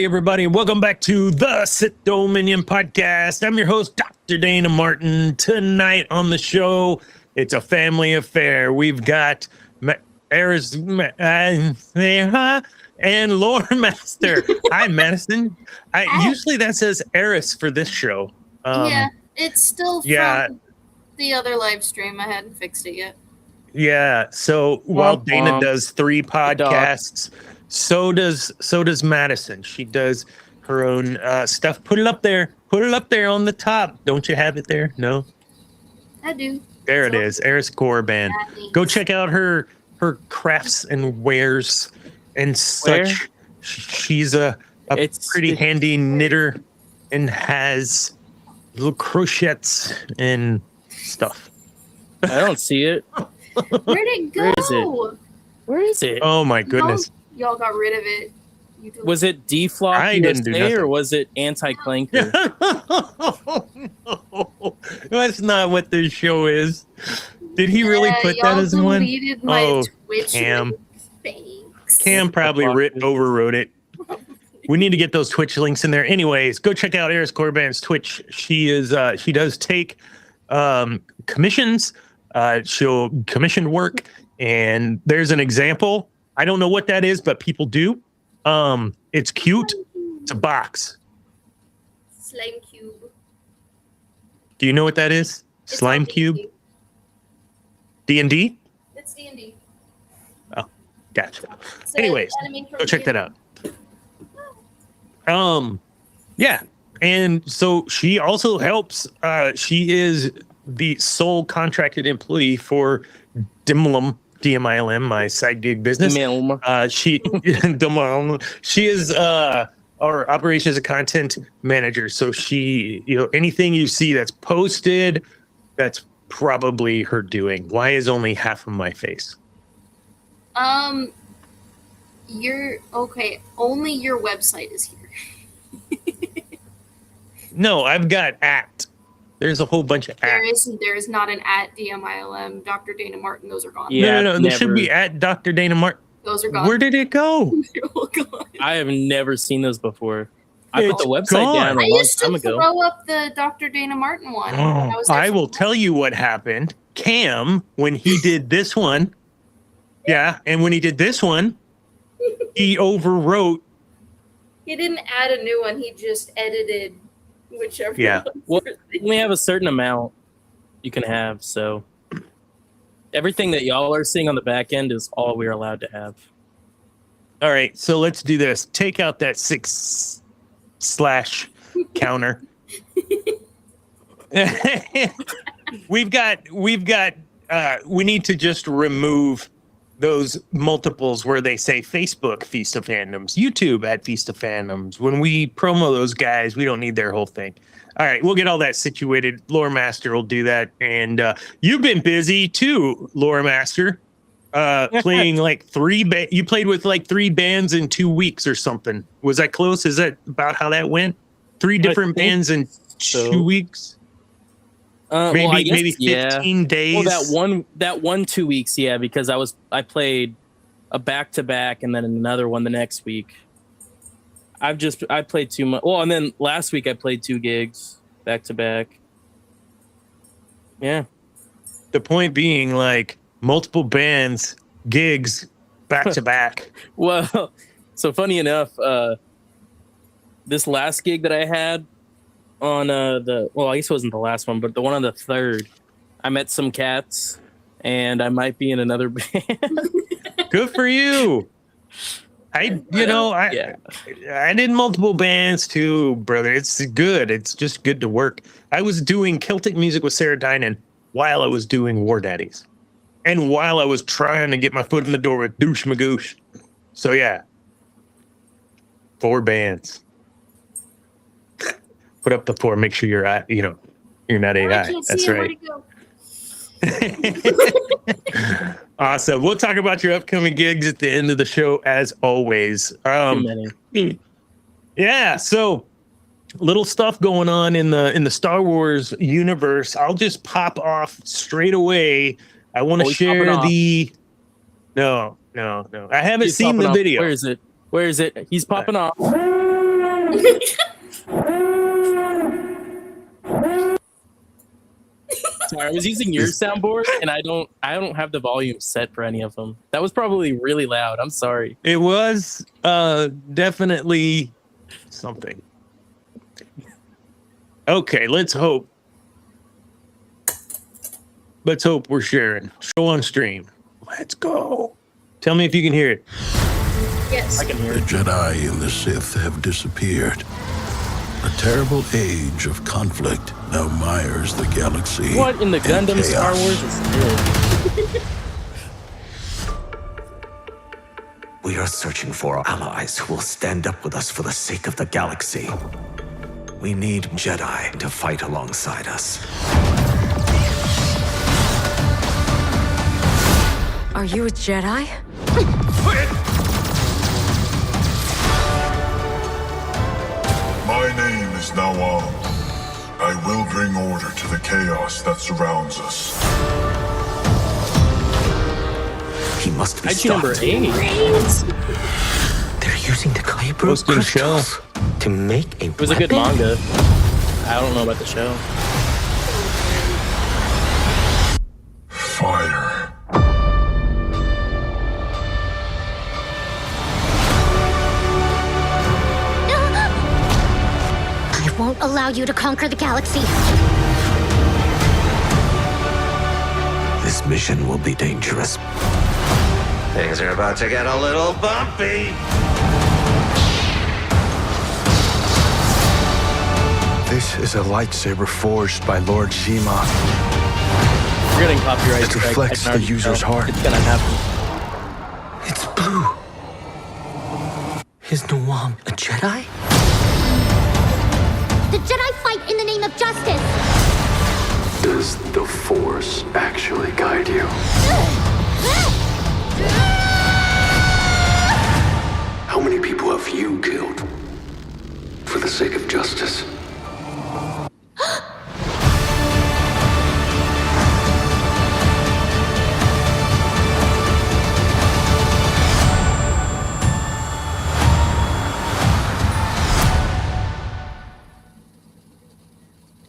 everybody, and welcome back to the Sith Dominion podcast. I'm your host, Dr. Dana Martin. Tonight on the show, it's a family affair. We've got Eris and Lore Master. Hi, Madison. Usually that says Eris for this show. Yeah, it's still from the other live stream. I hadn't fixed it yet. Yeah, so while Dana does 3 podcasts, so does Madison. She does her own stuff. Put it up there. Put it up there on the top. Don't you have it there? No? I do. There it is. Eris Korriban. Go check out her crafts and wares and such. She's a pretty handy knitter and has little crochets and stuff. I don't see it. Where'd it go? Where is it? Oh my goodness. Y'all got rid of it. Was it deflock I didn't do nothing. or was it anti-clanker? No, that's not what this show is. Did he really put that as one? My Twitch Cam. Thanks. Cam probably overwrote it. We need to get those Twitch links in there. Anyways, go check out Eris Korriban's Twitch. She does take commissions. She'll commission work, and there's an example. I don't know what that is, but people do. It's cute. It's a box. Slime cube. Do you know what that is? It's Slime cube? D&D. D&D? It's D&D. Oh, gotcha. Anyways, go check that out. Yeah. And so she also helps. She is the sole contracted employee for Dimlum, DMILM, my side gig business. She is our operations and content manager. So she, anything you see that's posted, that's probably her doing. Why is only half of my face? You're okay. Only your website is here. No, I've got @ There's a whole bunch of @ There is not an @ DMILM, Dr. Dana Martin. Those are gone. Yeah, no. There should be @ Dr. Dana Martin. Those are gone. Where did it go? They're all gone. I have never seen those before. I put the website gone. down a I long used time to ago. throw up the Dr. Dana Martin one. Oh, I will tell you what happened. Cam, when he did this one, and when he did this one, he overwrote. He didn't add a new one. He just edited whichever. Yeah. Well, we only have a certain amount you can have, so everything that y'all are seeing on the back end is all we're allowed to have. All right, so let's do this. Take out that 6/ counter. We need to just remove those multiples where they say Facebook Feast of Fandoms, YouTube at Feast of Fandoms. When we promo those guys, we don't need their whole thing. All right, we'll get all that situated. Lore Master will do that. And you've been busy too, Lore Master. Playing like 3 you played with like 3 bands in 2 weeks or something. Was that close? Is that about how that went? 3 different bands in 2 weeks? Maybe 15 days. Well, that one 2 weeks, yeah, because I played a back-to-back and then another one the next week. I played too much. Well, and then last week I played 2 gigs back-to-back. Yeah. The point being, like, multiple bands, gigs, back-to-back. Well, so funny enough, this last gig that I had on I guess it wasn't the last one, but the one on the 3rd, I met some cats, and I might be in another band. Good for you. I did multiple bands too, brother. It's good. It's just good to work. I was doing Celtic music with Sarah Dynan while I was doing War Daddies, and while I was trying to get my foot in the door with Douche Magoosh. So yeah, 4 bands. Put up the 4. Make sure you're not AI. That's right. Awesome. We'll talk about your upcoming gigs at the end of the show, as always. Yeah. So little stuff going on in the Star Wars universe. I'll just pop off straight away. I want to share the. No. I haven't seen the video. Where is it? He's popping off. Sorry, I was using your soundboard, and I don't have the volume set for any of them. That was probably really loud. I'm sorry. It was definitely something. Okay, let's hope. Let's hope we're sharing. Show on stream. Let's go. Tell me if you can hear it. Yes. I can hear The it. Jedi and the Sith have disappeared. A terrible age of conflict now mires the galaxy. What in the in Gundam Star chaos. Wars is good? We are searching for allies who will stand up with us for the sake of the galaxy. We need Jedi to fight alongside us. Are you a Jedi? My name is Nawam. I will bring order to the chaos that surrounds us. He must be IG number stopped. 8. They're using the Kyber Most in show. crystals to make a It was a good weapon? manga. I don't know about the show. Fire. I won't allow you to conquer the galaxy. This mission will be dangerous. Things are about to get a little bumpy. This is a lightsaber forged by Lord Zima. We're getting copyright It strike. reflects I can the already user's tell. heart. It's gonna happen. It's blue. Is Nawam a Jedi? The Jedi fight in the name of justice. Does the Force actually guide you? How many people have you killed for the sake of justice?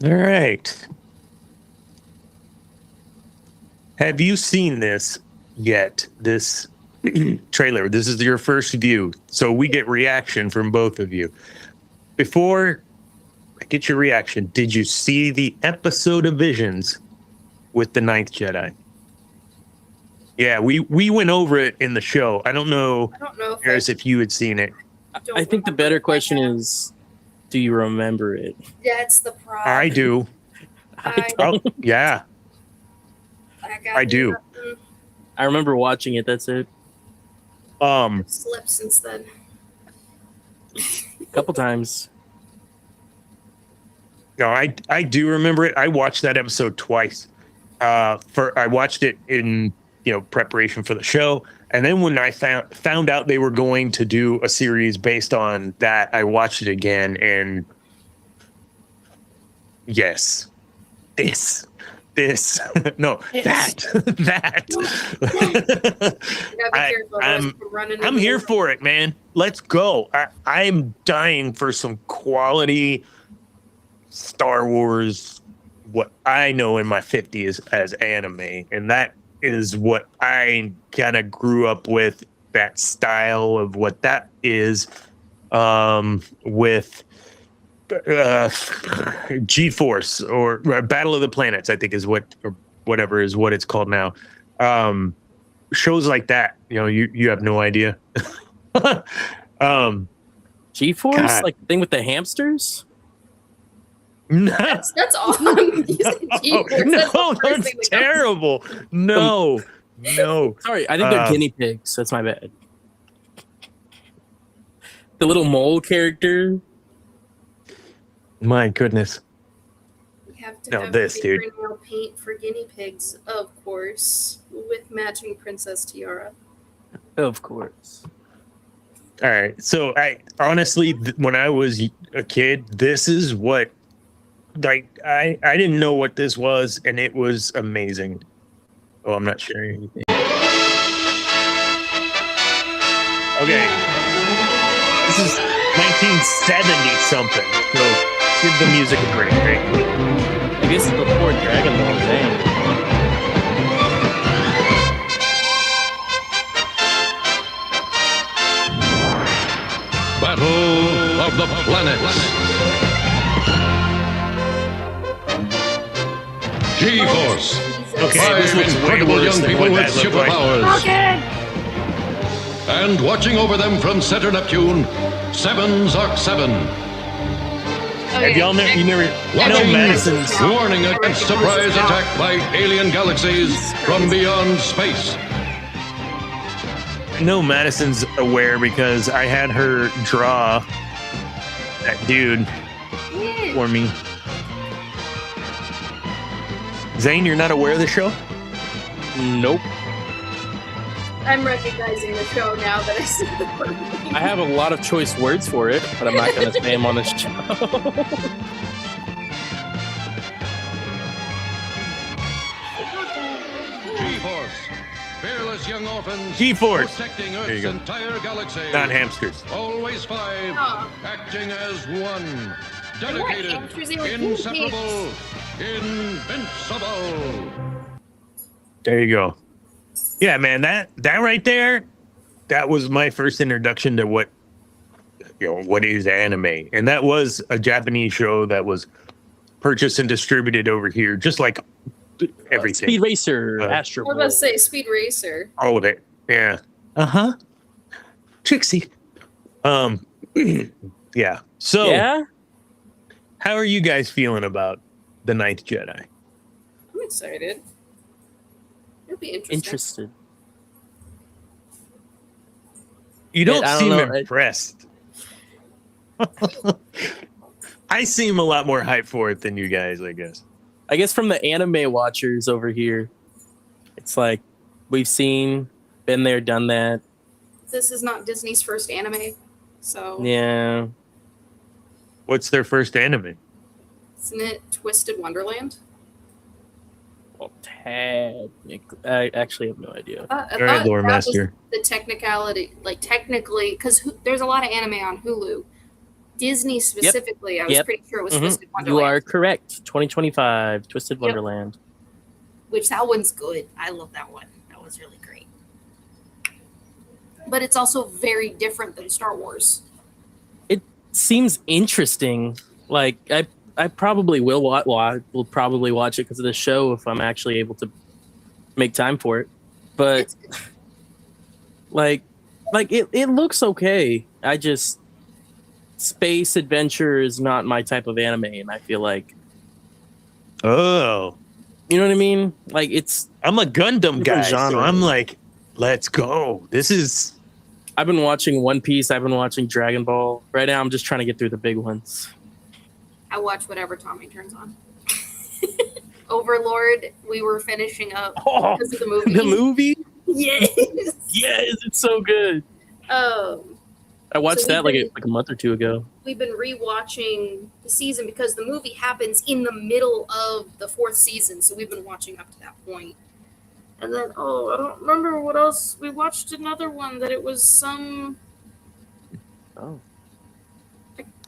All right. Have you seen this yet? This trailer. This is your first view. So we get reaction from both of you. Before I get your reaction, did you see the episode of Visions with the Ninth Jedi? Yeah, we went over it in the show. I don't know, I don't know if Harris, if you had seen it. don't I think the remember better it question right now. is, do you remember it? That's the problem. I do. I Yeah, got I do. nothing. I remember watching it. That's it. Slept since then. A couple times. No, I do remember it. I watched that episode twice. I watched it in preparation for the show, and then when I found out they were going to do a series based on that, I watched it again, and yes, this no, that You gotta be careful. I'm here for it, man. Let's go. I'm dying for some quality Star Wars, what I know in my 50s as anime, and that is what I kind of grew up with, that style of what that is, with G-Force or Battle of the Planets, I think is what, or whatever is what it's called now. Shows like that, you have no idea. G-Force? God. Like the thing with the hamsters? No, That's all. I'm using G-force. no, That's the first that's thing that comes- terrible. No. Sorry, I think they're guinea pigs. That's my bad. The little mole character. My goodness. We have to No, have this, dude. fingernail paint for guinea pigs, of course, with matching princess tiara. Of course. All right. So I honestly, when I was a kid, this is what, like, I didn't know what this was, and it was amazing. Oh, I'm not sharing anything. Okay. 1970 something. So give the music a break, right? I guess it's before Dragon Ball. Dang. Battle of the Planets. G-Force. Okay, this Five looks way incredible worse young than people what with that looked like. superpowers. And watching over them from Center Neptune, Seven Zark 7. Have y'all never? You never? Watching, Madison's warning against surprise attack by alien galaxies from beyond space. I know Madison's aware because I had her draw that dude for me. Zane, you're not aware of the show? Nope. I'm recognizing the show now that I see the word. I have a lot of choice words for it, but I'm not going to say them on this show. G-Force. Fearless young orphans. G-Force. Protecting There you Earth's go. entire galaxy. Not hamsters. Always five. Aw. Acting as one. Dedicated. hamsters, they were guinea Inseparable. Invincible. There you go. Yeah, man, that right there, that was my first introduction to what is anime. And that was a Japanese show that was purchased and distributed over here, just like everything. Speed Racer, Astro I was about to say Speed Racer. All of it. Yeah. Uh-huh. Trixie. Yeah. So Yeah? how are you guys feeling about The Ninth Jedi? I'm excited. It'll be interesting. Interested. You don't I don't seem know. impressed. I seem a lot more hyped for it than you guys, I guess. I guess from the anime watchers over here, it's like we've been there, done that. This is not Disney's first anime, so Yeah. What's their first anime? isn't it Twisted Wonderland? Well, I actually have no idea. I All right, thought Lore that was Master. the technicality, like technically, because there's a lot of anime on Hulu. Disney specifically, I was Yep. pretty sure it was Mhm. Twisted You Wonderland. are correct. 2025, Twisted Wonderland. Which that one's good. I love that one. That was really great. But it's also very different than Star Wars. It seems interesting. Like I probably will watch. Well, I will probably watch it because of the show if I'm actually able to make time for it. But like it looks okay. I just space adventure is not my type of anime, and I feel like Oh, you know what I mean. Like I'm a Gundam guy, Different genre. so I'm like, let's go. This is I've been watching One Piece. I've been watching Dragon Ball. Right now, I'm just trying to get through the big ones. I watch whatever Tommy turns on. Overlord, we were finishing up Oh, because of the movie. the movie? Yes. Yes, it's so good. I watched So that we've like a month or two ago. We've been rewatching the season because the movie happens in the middle of the fourth season, so we've been watching up to that point. And then, I don't remember what else. We watched another one that it was some... Oh.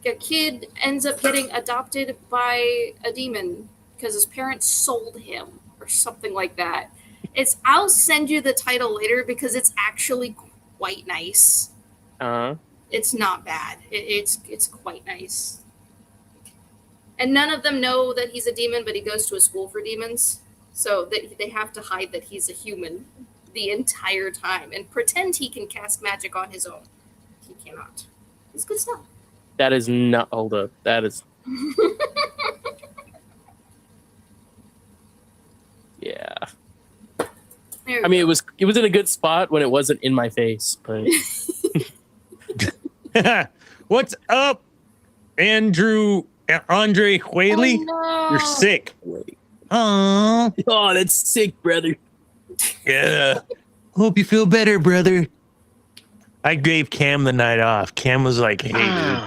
A kid ends up getting adopted by a demon because his parents sold him or something like that. I'll send you the title later because it's actually quite nice. It's not bad. It's quite nice. And none of them know that he's a demon, but he goes to a school for demons. So they have to hide that he's a human the entire time and pretend he can cast magic on his own. He cannot. It's good stuff. That is not. Hold up. That is. Yeah. I mean, it was in a good spot when it wasn't in my face, but. What's up, Andre Whaley? Oh, no. You're sick. Oh, that's sick, brother. Yeah. Hope you feel better, brother. I gave Cam the night off. Cam was like, "Hey, dude."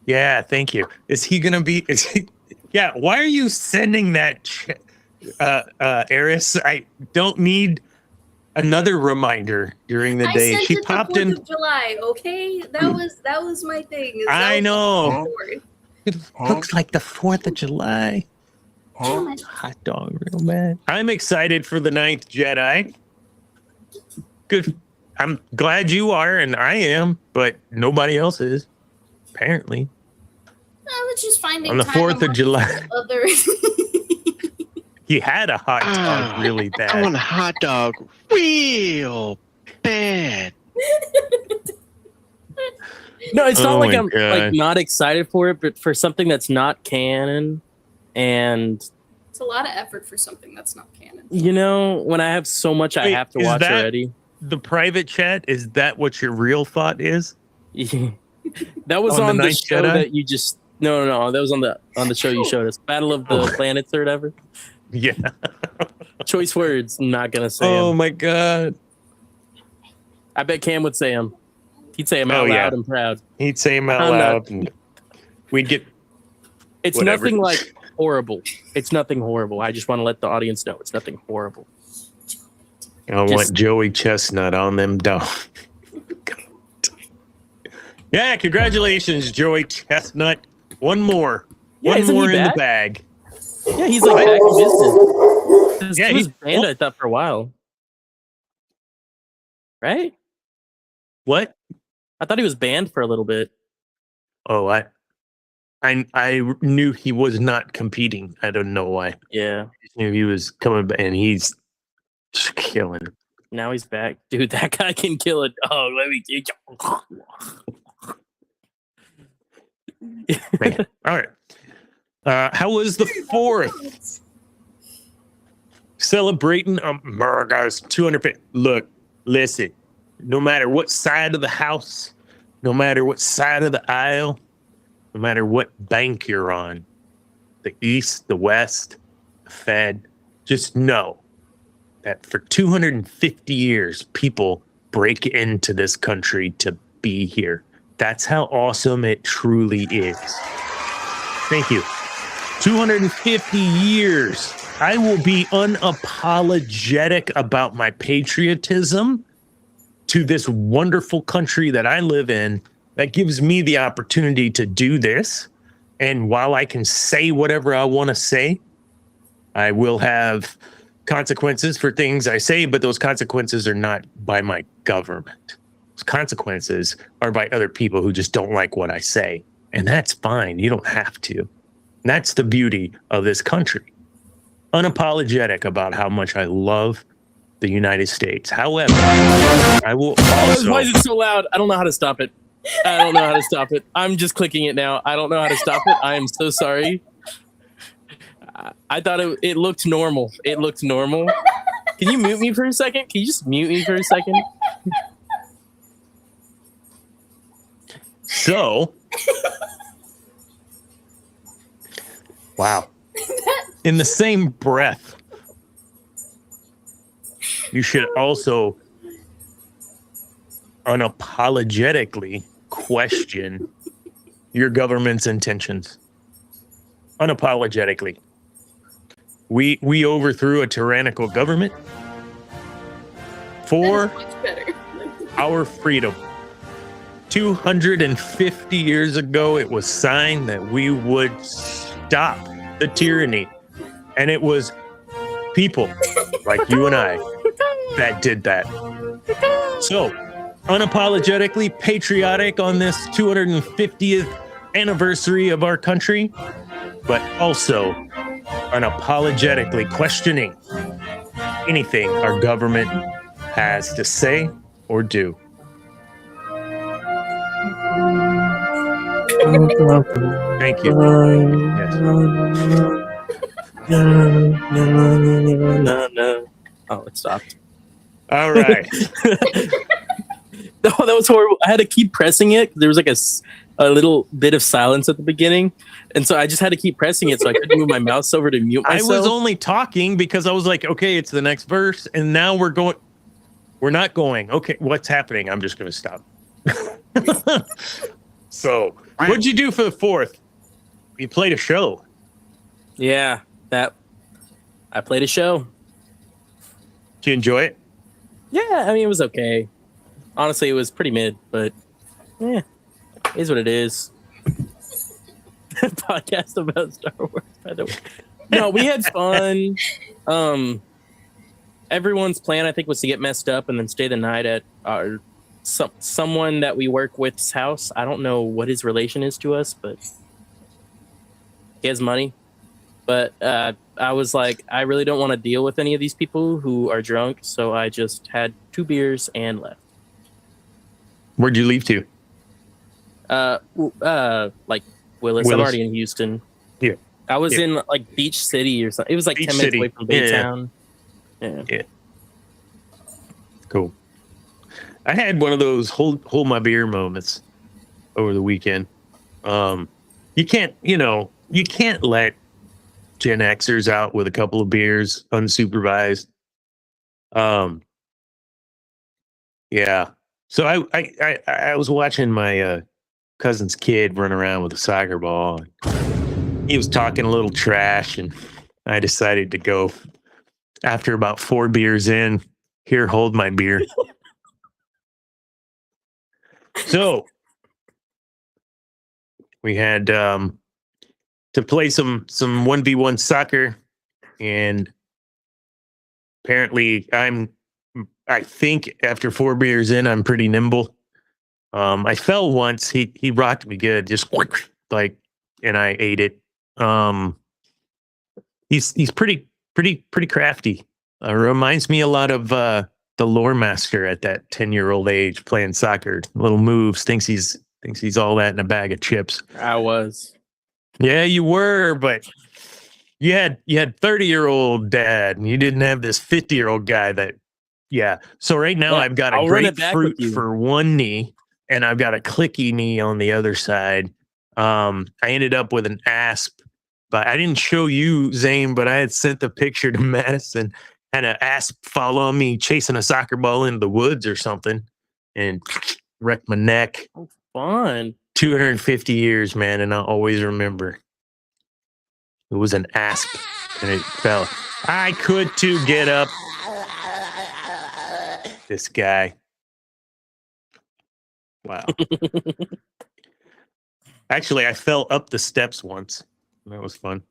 Yeah, thank you. Is he gonna be? Yeah. Why are you sending that, Eris? I don't need Another reminder during the I day. sent She it popped the 4th in. of July, okay? That was my thing. is that I was know. forward. It looks like the 4th of July. Damn it. Hot dog, real bad. I'm excited for the 9th Jedi. Good. I'm glad you are, and I am, but nobody else is, apparently. I was just finding On the time 4th of amongst July. Other He had a hot dog really bad. I want a hot dog real bad. No, it's not Oh like my I'm God. like not excited for it, but for something that's not canon, and It's a lot of effort for something that's not canon. you know, when I have so much I Wait, have to is watch that- already. The private chat, is that what your real thought is? That was On the on the Ninth show Jedi? that you just no, that was on the show you showed us. Battle of the Planets or whatever. Yeah. Choice words. I'm not gonna say Oh them. my God. I bet Cam would say them. He'd say them Oh, out yeah. loud and proud. He'd say them out I'm not- loud, and we'd get. It's Whatever. nothing like horrible. It's nothing horrible. I just want to let the audience know it's nothing horrible. I want Joey Chestnut on them dogs. Yeah, congratulations, Joey Chestnut. One more. Yeah, One isn't he more in the back? bag. Yeah, he's like back in business. Yeah, He was he's- banned, I thought, for a while. Right? What? I thought he was banned for a little bit. Oh, I knew he was not competing. I don't know why. Yeah. I just knew he was coming back, and he's just killing. Now he's back. Dude, that guy can kill a dog. Let me get Man. All right. How was the 4th? Celebrating America's 250. Look, listen. No matter what side of the house, no matter what side of the aisle, no matter what bank you're on, the East, the West, the Fed, just know that for 250 years, people break into this country to be here. That's how awesome it truly is. Thank you. 250 years. I will be unapologetic about my patriotism to this wonderful country that I live in that gives me the opportunity to do this. And while I can say whatever I want to say, I will have consequences for things I say, but those consequences are not by my government. Those consequences are by other people who just don't like what I say. And that's fine. You don't have to. And that's the beauty of this country. Unapologetic about how much I love the United States. However, I will also... Why is it so loud? I don't know how to stop it. I don't know how to stop it. I'm just clicking it now. I don't know how to stop it. I am so sorry. I thought it looked normal. It looked normal. Can you mute me for a second? Can you just mute me for a second? So, wow. In the same breath, you should also unapologetically question your government's intentions. Unapologetically. We overthrew a tyrannical government for Much better. our freedom. 250 years ago, it was signed that we would stop the tyranny. And it was people like you and I that did that. So, unapologetically patriotic on this 250th anniversary of our country, but also unapologetically questioning anything our government has to say or do. Thank you. Yes. No. Oh, it stopped. All right. No, that was horrible. I had to keep pressing it. There was like a little bit of silence at the beginning. And so I just had to keep pressing it so I couldn't move my mouse over to mute I myself. was only talking because I was like, okay, it's the next verse. And now we're not going. Okay, what's happening? I'm just going to stop. So, what'd you do for the 4th? You played a show. Yeah, I played a show. Did you enjoy it? Yeah, I mean, it was okay. Honestly, it was pretty mid, but yeah, it is what it is. Podcast about Star Wars, by the way. No, we had fun. Everyone's plan, I think, was to get messed up and then stay the night at someone that we work with's house. I don't know what his relation is to us, but he has money. But I was like, I really don't want to deal with any of these people who are drunk, so I just had 2 beers and left. Where'd you leave to? Like Willis. I'm already in Houston. Yeah. I was in like Beach City or something. It was like Beach 10 minutes City. away from Baytown. Yeah. Cool. I had one of those hold my beer moments over the weekend. You can't let Gen Xers out with a couple of beers unsupervised. Yeah. So I was watching my cousin's kid run around with a soccer ball. He was talking a little trash, and I decided to go. After about 4 beers in, here, hold my beer. So we had to play some 1v1 soccer, and apparently I think after 4 beers in, I'm pretty nimble. I fell once. He rocked me good, just like, and I ate it. He's pretty crafty. Reminds me a lot of the lore master at that 10-year-old age playing soccer. Little moves. Thinks he's all that in a bag of chips. I was. Yeah, you were, but you had 30-year-old dad, and you didn't have this 50-year-old guy that. Yeah. So right now I've got a grapefruit for one knee, and I've got a clicky knee on the other side. I ended up with an asp, but I didn't show you, Zane, but I had sent the picture to Madison. Had an asp follow me chasing a soccer ball into the woods or something, and wrecked my neck. Oh, fun. 250 years, man, and I'll always remember. It was an asp, and it fell. I could too get up. This guy. Wow. Actually, I fell up the steps once. That was fun.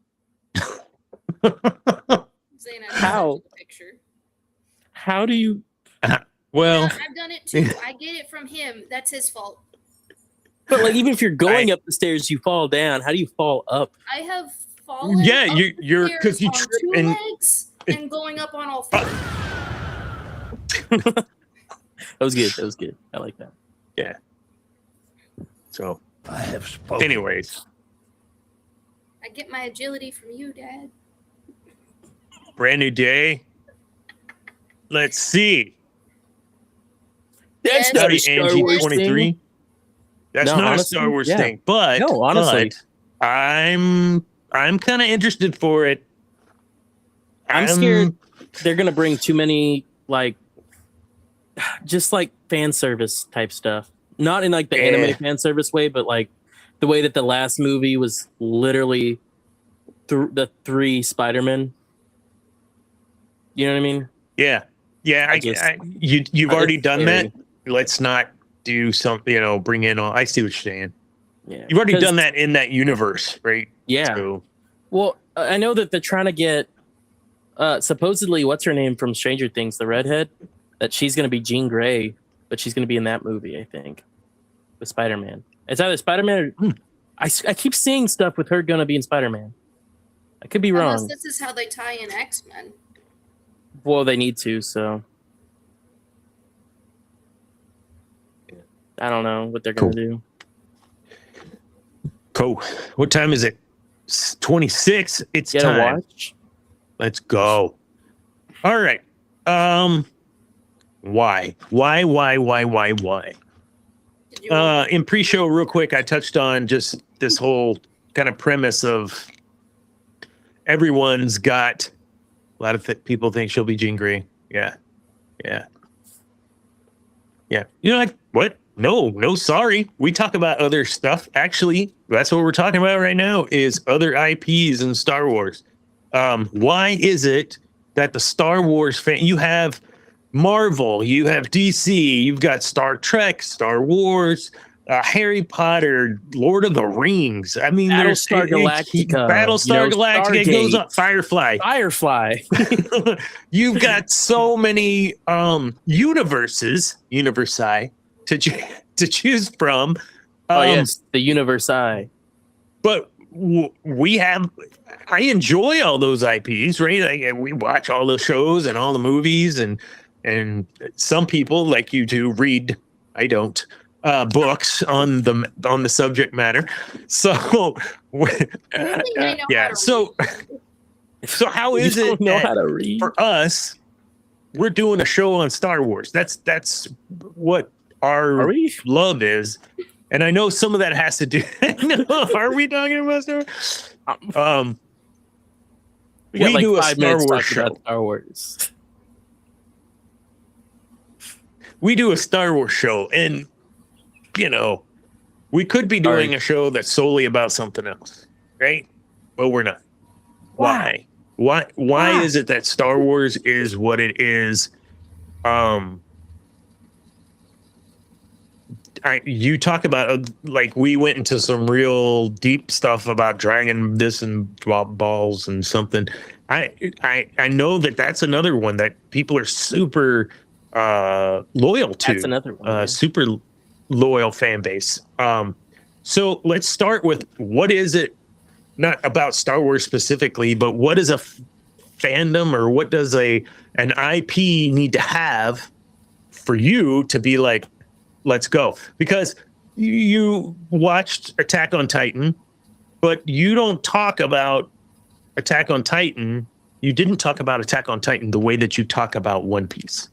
Zane, How? How do you? Well, yeah, I've done it too. I get it from him. That's his fault. But like, even if you're going up the stairs, you fall down. How do you fall up? I have fallen. Yeah, up you're the because you stairs trip on 2 legs and going up on all 4. That was good. That was good. I like that. Yeah. So I have spoken. Anyways, I get my agility from you, Dad. brand new day. Let's see. That's Yes. not a Star Wars NG-23. thing. That's No, not a honestly, Star Wars yeah. thing, but No, honestly. but I'm kind of interested for it. I'm scared they're gonna bring too many like, just like fan service type stuff. Not in like the anime fan service way, but like the way that the last movie was literally the 3 Spider-Men. You know what I mean? Yeah. You've already done that. Let's not do something. Bring in all. I see what you're saying. Yeah, you've already done that in that universe, right? Yeah. So, well, I know that they're trying to get supposedly what's her name from Stranger Things, the redhead, that she's going to be Jean Grey, but she's going to be in that movie, I think, with Spider-Man. It's either Spider-Man or I keep seeing stuff with her going to be in Spider-Man. I could be wrong. Unless this is how they tie in X-Men. Well, they need to, so I don't know what they're going to do. Cool. What time is it? 26. It's Get time. a watch? Let's go. All right. Why? In pre-show, real quick, I touched on just this whole kind of premise of everyone's got a lot of people think she'll be Jean Grey. Yeah. Like, what? No, sorry. We talk about other stuff. Actually, that's what we're talking about right now is other IPs in Star Wars. Why is it that the Star Wars fan, you have Marvel, you have DC, you've got Star Trek, Star Wars, Harry Potter, Lord of the Rings. I mean, Battlestar Galactica, Battlestar Galactica, it goes up. Firefly. You've got so many universi to choose from. Yes, the universi. But I enjoy all those IPs, right? We watch all the shows and all the movies, and some people like you do read. I don't. Books on the subject matter. So yeah. So how is it know how to read? For us? We're doing a show on Star Wars. That's what our love is. And I know some of that has to do. Are we talking about Star Wars? We got like do a 5 Star minutes Wars talking show. about Star Wars. We do a Star Wars show, and we could be doing a show that's solely about something else, right? But we're not. Why? Why is it that Star Wars is what it is? You talk about like we went into some real deep stuff about Dragon this and balls and something. I know that's another one that people are super loyal to. That's another one. Super loyal fan base. So let's start with what is it? Not about Star Wars specifically, but what is a fandom, or what does an IP need to have for you to be like, let's go? Because you watched Attack on Titan, but you don't talk about Attack on Titan. You didn't talk about Attack on Titan the way that you talk about One Piece.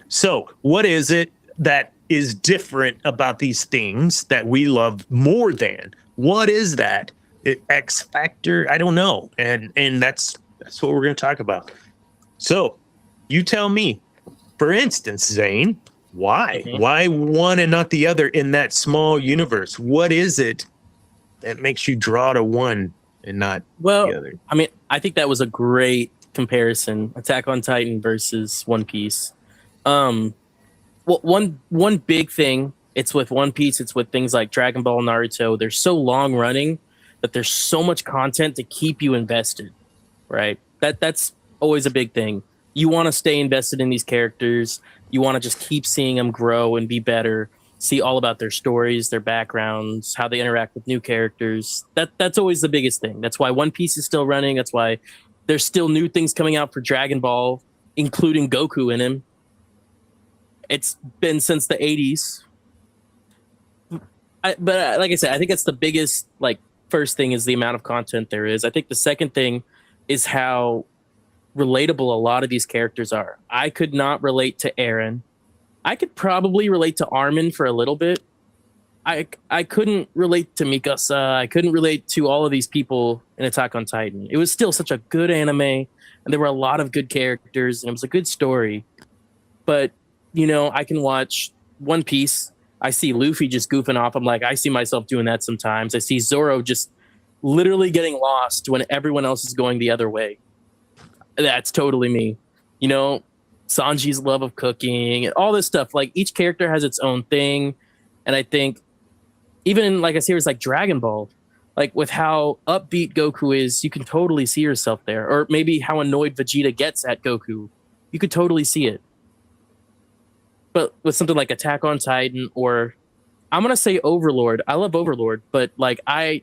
So what is it that is different about these things that we love more than? What is that? X factor? I don't know. And that's what we're going to talk about. So you tell me, for instance, Zane, why? Mm-hmm. Why one and not the other in that small universe? What is it that makes you draw to one and not the other? I mean, I think that was a great comparison. Attack on Titan versus One Piece. Well, one big thing, it's with One Piece, it's with things like Dragon Ball, Naruto. They're so long running that there's so much content to keep you invested, right? That's always a big thing. You want to stay invested in these characters. You want to just keep seeing them grow and be better, see all about their stories, their backgrounds, how they interact with new characters. That's always the biggest thing. That's why One Piece is still running. That's why there's still new things coming out for Dragon Ball, including Goku in him. It's been since the 80s. But like I said, I think that's the biggest, first thing is the amount of content there is. I think the second thing is how relatable a lot of these characters are. I could not relate to Eren. I could probably relate to Armin for a little bit. I couldn't relate to Mikasa. I couldn't relate to all of these people in Attack on Titan. It was still such a good anime, and there were a lot of good characters, and it was a good story. But I can watch One Piece. I see Luffy just goofing off. I'm like, I see myself doing that sometimes. I see Zoro just literally getting lost when everyone else is going the other way. That's totally me. Sanji's love of cooking and all this stuff. Like, each character has its own thing. And I think even like I say, it's like Dragon Ball, like with how upbeat Goku is, you can totally see yourself there. Or maybe how annoyed Vegeta gets at Goku. You could totally see it. But with something like Attack on Titan, or I'm going to say Overlord. I love Overlord, but I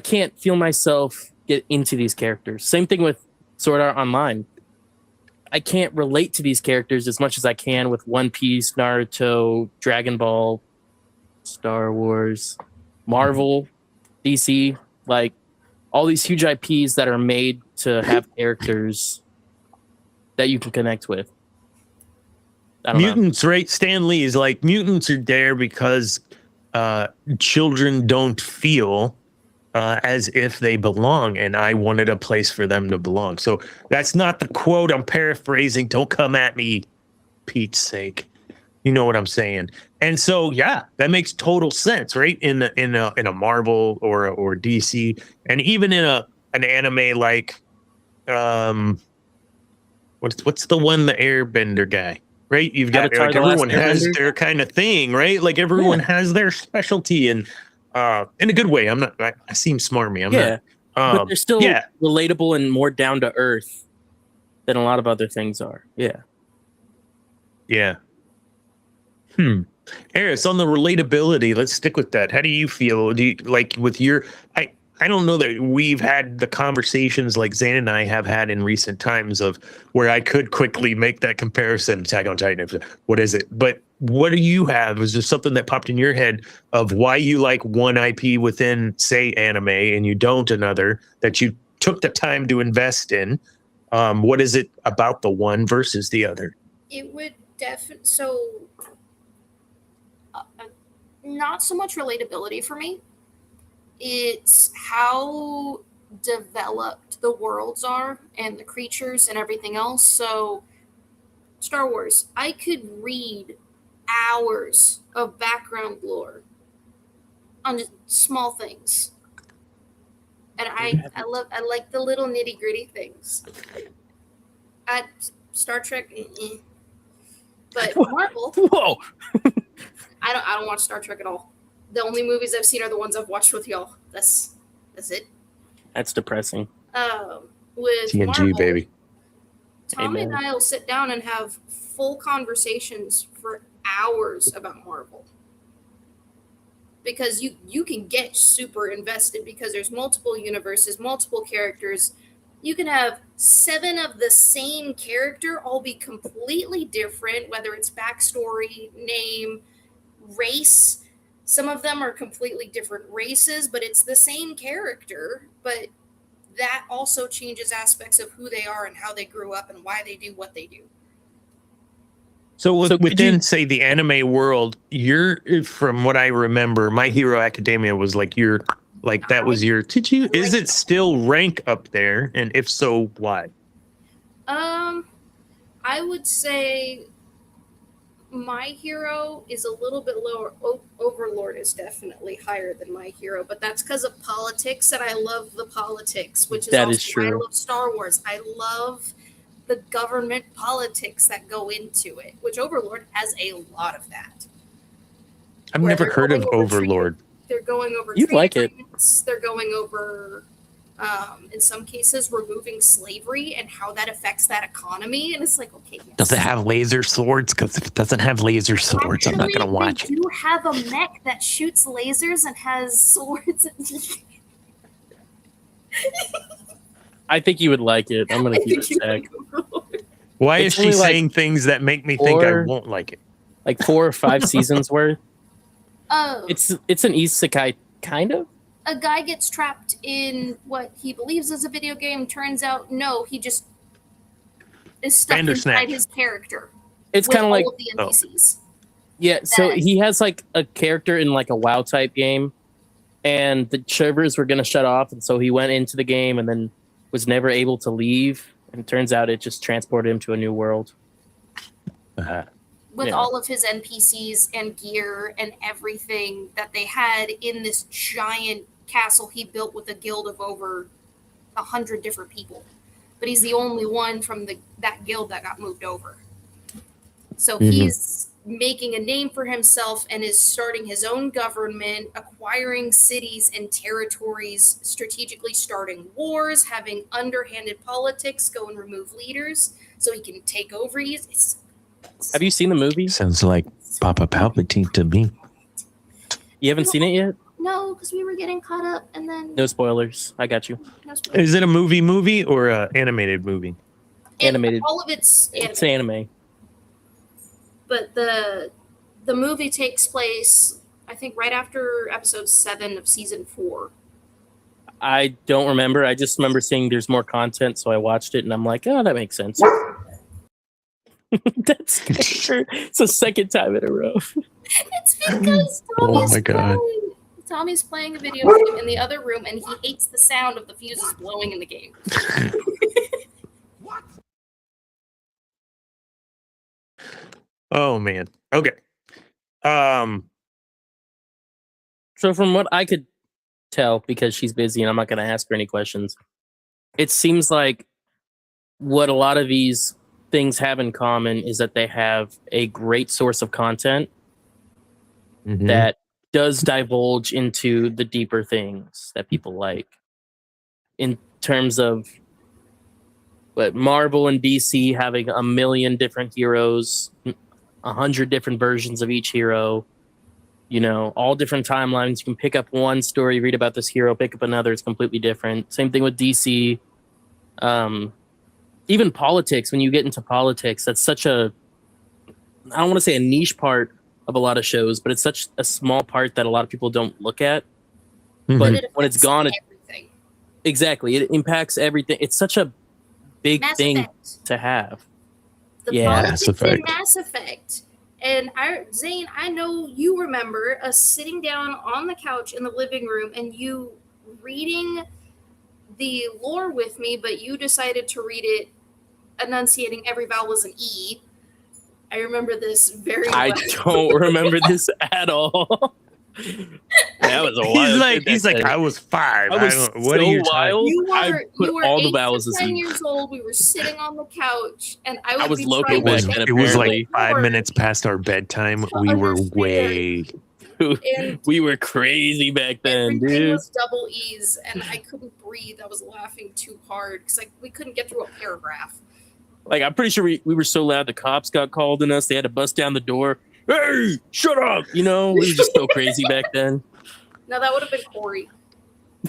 can't feel myself get into these characters. Same thing with Sword Art Online. I can't relate to these characters as much as I can with One Piece, Naruto, Dragon Ball, Star Wars, Marvel, DC, all these huge IPs that are made to have characters that you can connect with. Mutants, right? Stan Lee is like, mutants are there because children don't feel as if they belong, and I wanted a place for them to belong. So that's not the quote. I'm paraphrasing. Don't come at me, Pete's sake. You know what I'm saying? And so, yeah, that makes total sense, right? In a Marvel or DC, and even in an anime like what's the one, the airbender guy, right? You've got Avatar, like The Last everyone has Airbender? their kind of thing, right? Like everyone has their specialty, and in a good way. I seem smarmy. I'm Yeah, not. but they're still Yeah. relatable and more down to earth than a lot of other things are. Yeah. Yeah. Eris, on the relatability, let's stick with that. How do you feel? Do you like with your I don't know that we've had the conversations like Zane and I have had in recent times of where I could quickly make that comparison. Attack on Titan, what is it? But what do you have? Was there something that popped in your head of why you like one IP within, say, anime and you don't another that you took the time to invest in? What is it about the one versus the other? It would definitely not so much relatability for me. It's how developed the worlds are and the creatures and everything else. So, Star Wars, I could read hours of background lore on just small things, and I like the little nitty gritty things. At Star Trek, but Marvel. Whoa. I don't watch Star Trek at all. The only movies I've seen are the ones I've watched with y'all. That's it. That's depressing. With TNG, Marvel, baby. Tommy Amen. and I will sit down and have full conversations for hours about Marvel. Because you can get super invested because there's multiple universes, multiple characters. You can have 7 of the same character all be completely different, whether it's backstory, name, race. Some of them are completely different races, but it's the same character. But that also changes aspects of who they are and how they grew up and why they do what they do. So could within, you- say, the anime world, from what I remember, My Hero Academia was like that was your. Is it still rank up there? And if so, why? I would say My Hero is a little bit lower. Overlord is definitely higher than My Hero, but that's because of politics, and I love the politics, which is That also is why I true. love Star Wars. I love the government politics that go into it, which Overlord has a lot of that. I've Where never they're heard of going over Overlord. They're going over You'd trade like it. agreements. They're going over, in some cases, removing slavery and how that affects that economy. And it's like, okay, yes. Does it have laser swords? Because if it doesn't have laser swords, I'm not going to watch They it. do have a mech that shoots lasers and has swords. I think you would like it. I'm going to I keep think it you tag. like Overlord. Why It's is she only like saying things that make me think I 4 won't like it? Like 4 or 5 seasons worth. Oh, It's an isekai, kind of. a guy gets trapped in what he believes is a video game. Turns out, no, he just is stuck Bandersnatch. inside his character. It's with kind of all like, of the NPCs. yeah. So that- he has like a character in like a WoW type game, and the servers were gonna shut off, and so he went into the game and then was never able to leave. And it turns out it just transported him to a new world. With Yeah. all of his NPCs and gear and everything that they had in this giant castle he built with a guild of over 100 different people. But he's the only one from that guild that got moved over. So he's making a name for himself and is starting his own government, acquiring cities and territories, strategically starting wars, having underhanded politics, go and remove leaders so he can take over. Have you seen the movie? Sounds like Papa Palpatine to me. You haven't seen it yet? No, because we were getting caught up and then No spoilers. I got you. no spoilers. Is it a movie or a animated movie? Animated. All of it's It's animated. anime. But the movie takes place, I think, right after episode 7 of season 4. I don't remember. I just remember seeing there's more content, so I watched it, and I'm like, oh, that makes sense. That's it's the second time in a row. It's because Oh my God. Tommy's playing a video game in the other room, and he hates the sound of the fuses blowing in the game. Oh man. Okay. So from what I could tell, because she's busy and I'm not going to ask her any questions, it seems like what a lot of these things have in common is that they have a great source of content that does divulge into the deeper things that people like. In terms of Marvel and DC having a million different heroes, 100 different versions of each hero, all different timelines. You can pick up one story, read about this hero, pick up another, it's completely different. Same thing with DC. Even politics, when you get into politics, that's such a, I don't want to say a niche part of a lot of shows, but it's such a small part that a lot of people don't look at. But when it's gone, exactly, it impacts everything. It's such a big thing to have. The politics in Mass Effect. And Zane, I know you remember us sitting down on the couch in the living room and you reading the lore with me, but you decided to read it enunciating every vowel as an E. I remember this very well. I don't remember this at all. That was a while. He's like, I was 5. I was what are you wild. You were all the 8 vowels to as 10 E. years old. We were sitting on the couch, and I was be located trying to back then, It was like apparently. 5 minutes past our bedtime. We were way. And we were crazy back then, everything dude. was double E's, and I couldn't breathe. I was laughing too hard because we couldn't get through a paragraph. Like, I'm pretty sure we were so loud the cops got called on us. They had to bust down the door. Hey, shut up! We were just so crazy back then. Now that would have been Corey.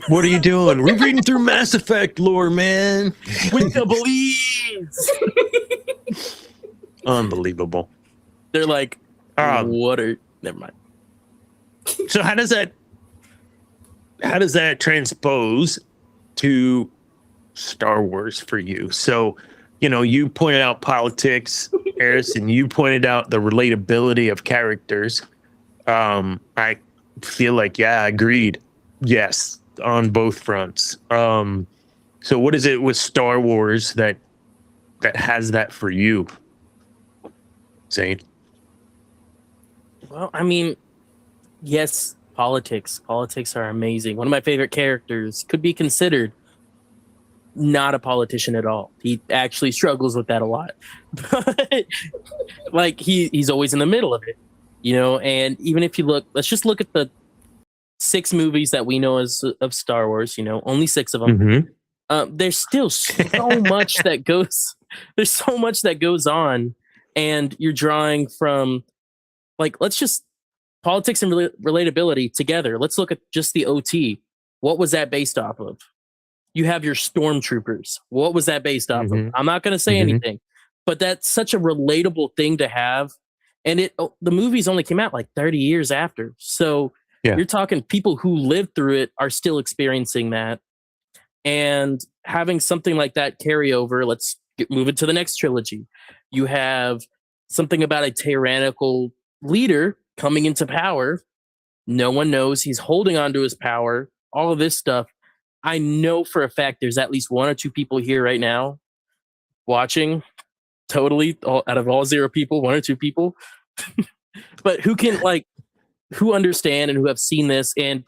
What are you doing? We're reading through Mass Effect lore, man. With the believes. Unbelievable. They're like, what are? Never mind. So how does that transpose to Star Wars for you? So, you pointed out politics, Harrison. You pointed out the relatability of characters. I feel like, yeah, agreed. Yes, on both fronts. So what is it with Star Wars that has that for you, Zane? Well, I mean, yes, politics. Politics are amazing. One of my favorite characters could be considered not a politician at all. He actually struggles with that a lot. But like he's always in the middle of it, and even if you let's just look at the 6 movies that we know of Star Wars, only 6 of them. There's still so much that goes on, and you're drawing from let's just politics and relatability together. Let's look at just the OT. What was that based off of? You have your stormtroopers. What was that based off of? I'm not going to say anything, but that's such a relatable thing to have. And the movies only came out 30 years after. So you're talking people who lived through it are still experiencing that. And having something like that carry over, let's move it to the next trilogy. You have something about a tyrannical leader coming into power. No one knows he's holding on to his power, all of this stuff. I know for a fact there's at least 1 or 2 people here right now watching, totally out of all 0 people, 1 or 2 people, but who can who understand and who have seen this. And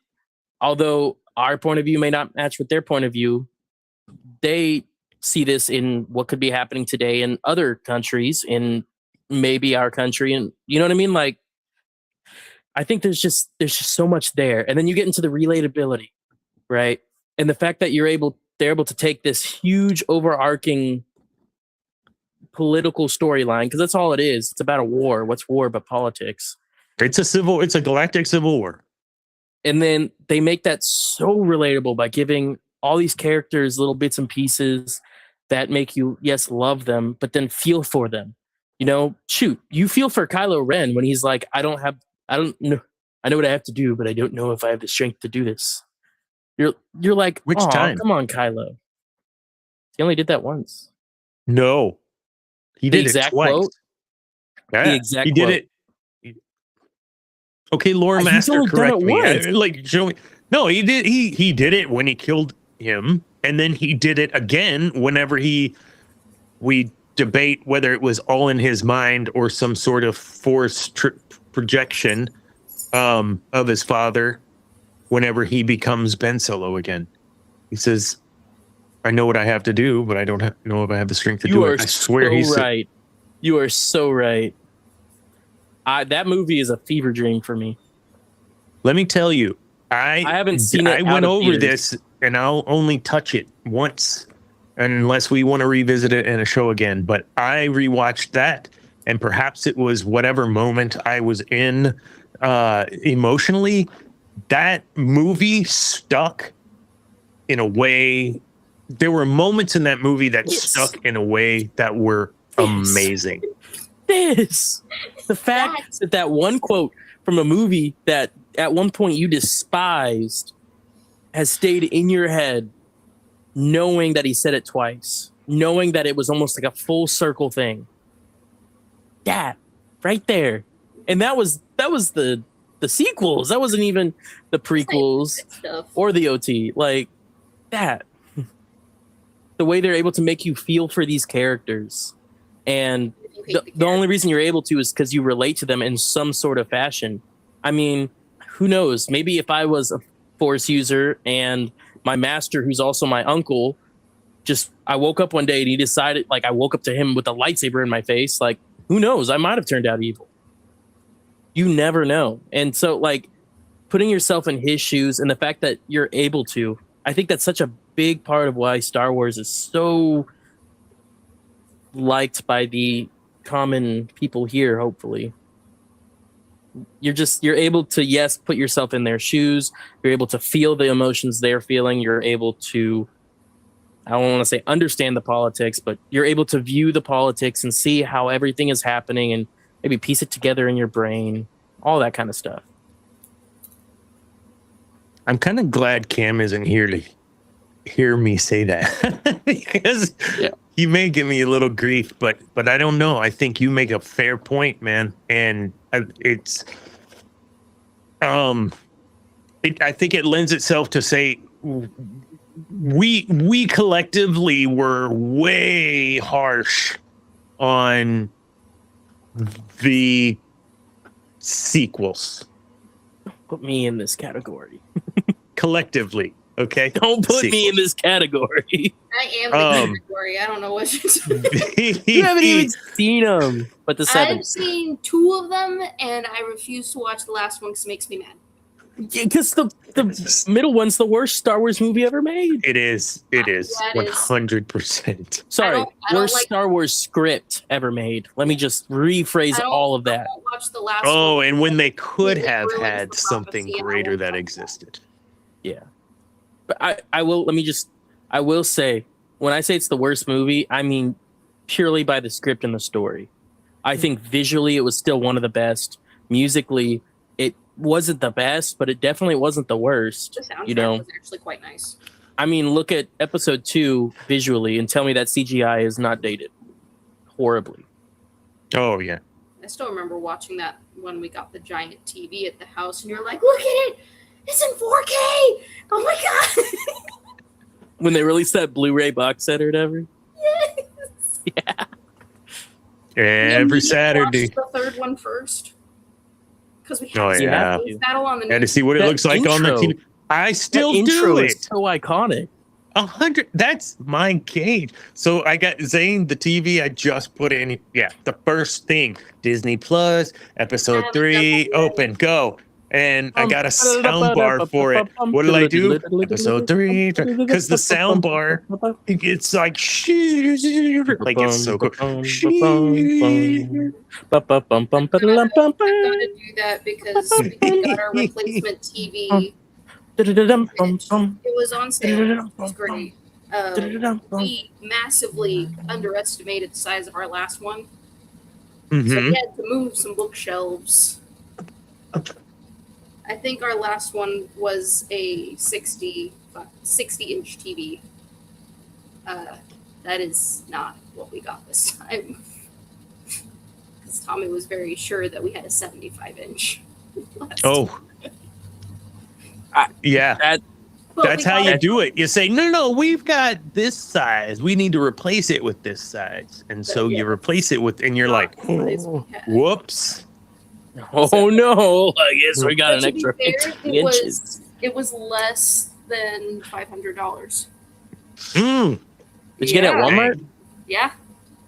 although our point of view may not match with their point of view, they see this in what could be happening today in other countries, in maybe our country. And you know what I mean? I think there's just so much there. And then you get into the relatability, right? And the fact that they're able to take this huge overarching political storyline, because that's all it is. It's about a war. What's war but politics? It's a galactic civil war. And then they make that so relatable by giving all these characters little bits and pieces that make you, yes, love them, but then feel for them. Shoot, you feel for Kylo Ren when he's like, I don't know. I know what I have to do, but I don't know if I have the strength to do this. You're like, which time? Come on, Kylo. He only did that once. No, he did it twice. Quote? Yeah, the exact he did quote. it. Okay, lore master, correct me. Show me. No, he did. He did it when he killed him, and then he did it again whenever we debate whether it was all in his mind or some sort of force projection of his father. Whenever he becomes Ben Solo again, he says, I know what I have to do, but I don't know if I have the strength to You do are it. I swear so he's right. You are so right. That movie is a fever dream for me. Let me tell you, I haven't seen it I out went of over theaters. this, and I'll only touch it once, unless we want to revisit it in a show again. But I rewatched that, and perhaps it was whatever moment I was in emotionally. That movie stuck in a way. There were moments in that movie that stuck in a way that were amazing. The fact that one quote from a movie that at one point you despised has stayed in your head, knowing that he said it twice, knowing that it was almost like a full circle thing. That right there. And that was the sequels. That wasn't even the prequels or the OT. Like that. The way they're able to make you feel for these characters. And the only reason you're able to is because you relate to them in some sort of fashion. I mean, who knows? Maybe if I was a Force user and my master, who's also my uncle, I woke up one day and he decided, like, I woke up to him with a lightsaber in my face. Like, who knows? I might have turned out evil. You never know. And so, like, putting yourself in his shoes and the fact that you're able to, I think that's such a big part of why Star Wars is so liked by the common people here, hopefully. You're able to, yes, put yourself in their shoes. You're able to feel the emotions they're feeling. You're able to, I don't want to say understand the politics, but you're able to view the politics and see how everything is happening and maybe piece it together in your brain, all that kind of stuff. I'm kind of glad Cam isn't here to hear me say that because he may give me a little grief, but I don't know. I think you make a fair point, man, and it's I think it lends itself to say we collectively were way harsh on the sequels. Put me in this category. Collectively, okay? Don't put me in this category. I am the category. I don't know what you're saying. You haven't even seen them. But the 7. I've seen 2 of them, and I refuse to watch the last one because it makes me mad. Because the middle one's the worst Star Wars movie ever made. It is. It is 100%. Sorry, worst like Star Wars script ever made. Let me just rephrase all of that. I won't watch the last Oh, one. and when they could have had something greater that existed. Yeah. But I will say, when I say it's the worst movie, I mean purely by the script and the story. I think visually it was still one of the best. Musically, it wasn't the best, but it definitely wasn't the worst. The soundtrack was actually quite nice. I mean, look at episode 2 visually and tell me that CGI is not dated horribly. Oh, yeah. I still remember watching that when we got the giant TV at the house, and you're like, look at it! It's in 4K! Oh my god! When they released that Blu-ray box set or whatever? Yes! Yeah. Every Saturday. Watch the 3rd one first. Because we Oh, had yeah. battle on the And to see what it looks like on the TV. I still that do intro it. is so iconic. 100. That's my gauge. So I got Zane, the TV I just put in. Yeah, the first thing. Disney Plus, episode 3, open, go. And I got a sound bar for it. What did I do? Episode 3. Because the sound bar, it's like, like it's so cool. I'm gonna do that because we got our replacement TV. It was on sale. It was great. We massively underestimated the size of our last one. So we had to move some bookshelves. I think our last one was a 60-inch TV. That is not what we got this time. Because Tommy was very sure that we had a 75-inch. Oh. Yeah. That's how you do it. You say, no, we've got this size. We need to replace it with this size. And so you replace it with, and you're like, whoops. Oh no! I guess we got an extra 15 fair, inches. It was less than $500. Mm. Did you get it at Walmart? Yeah.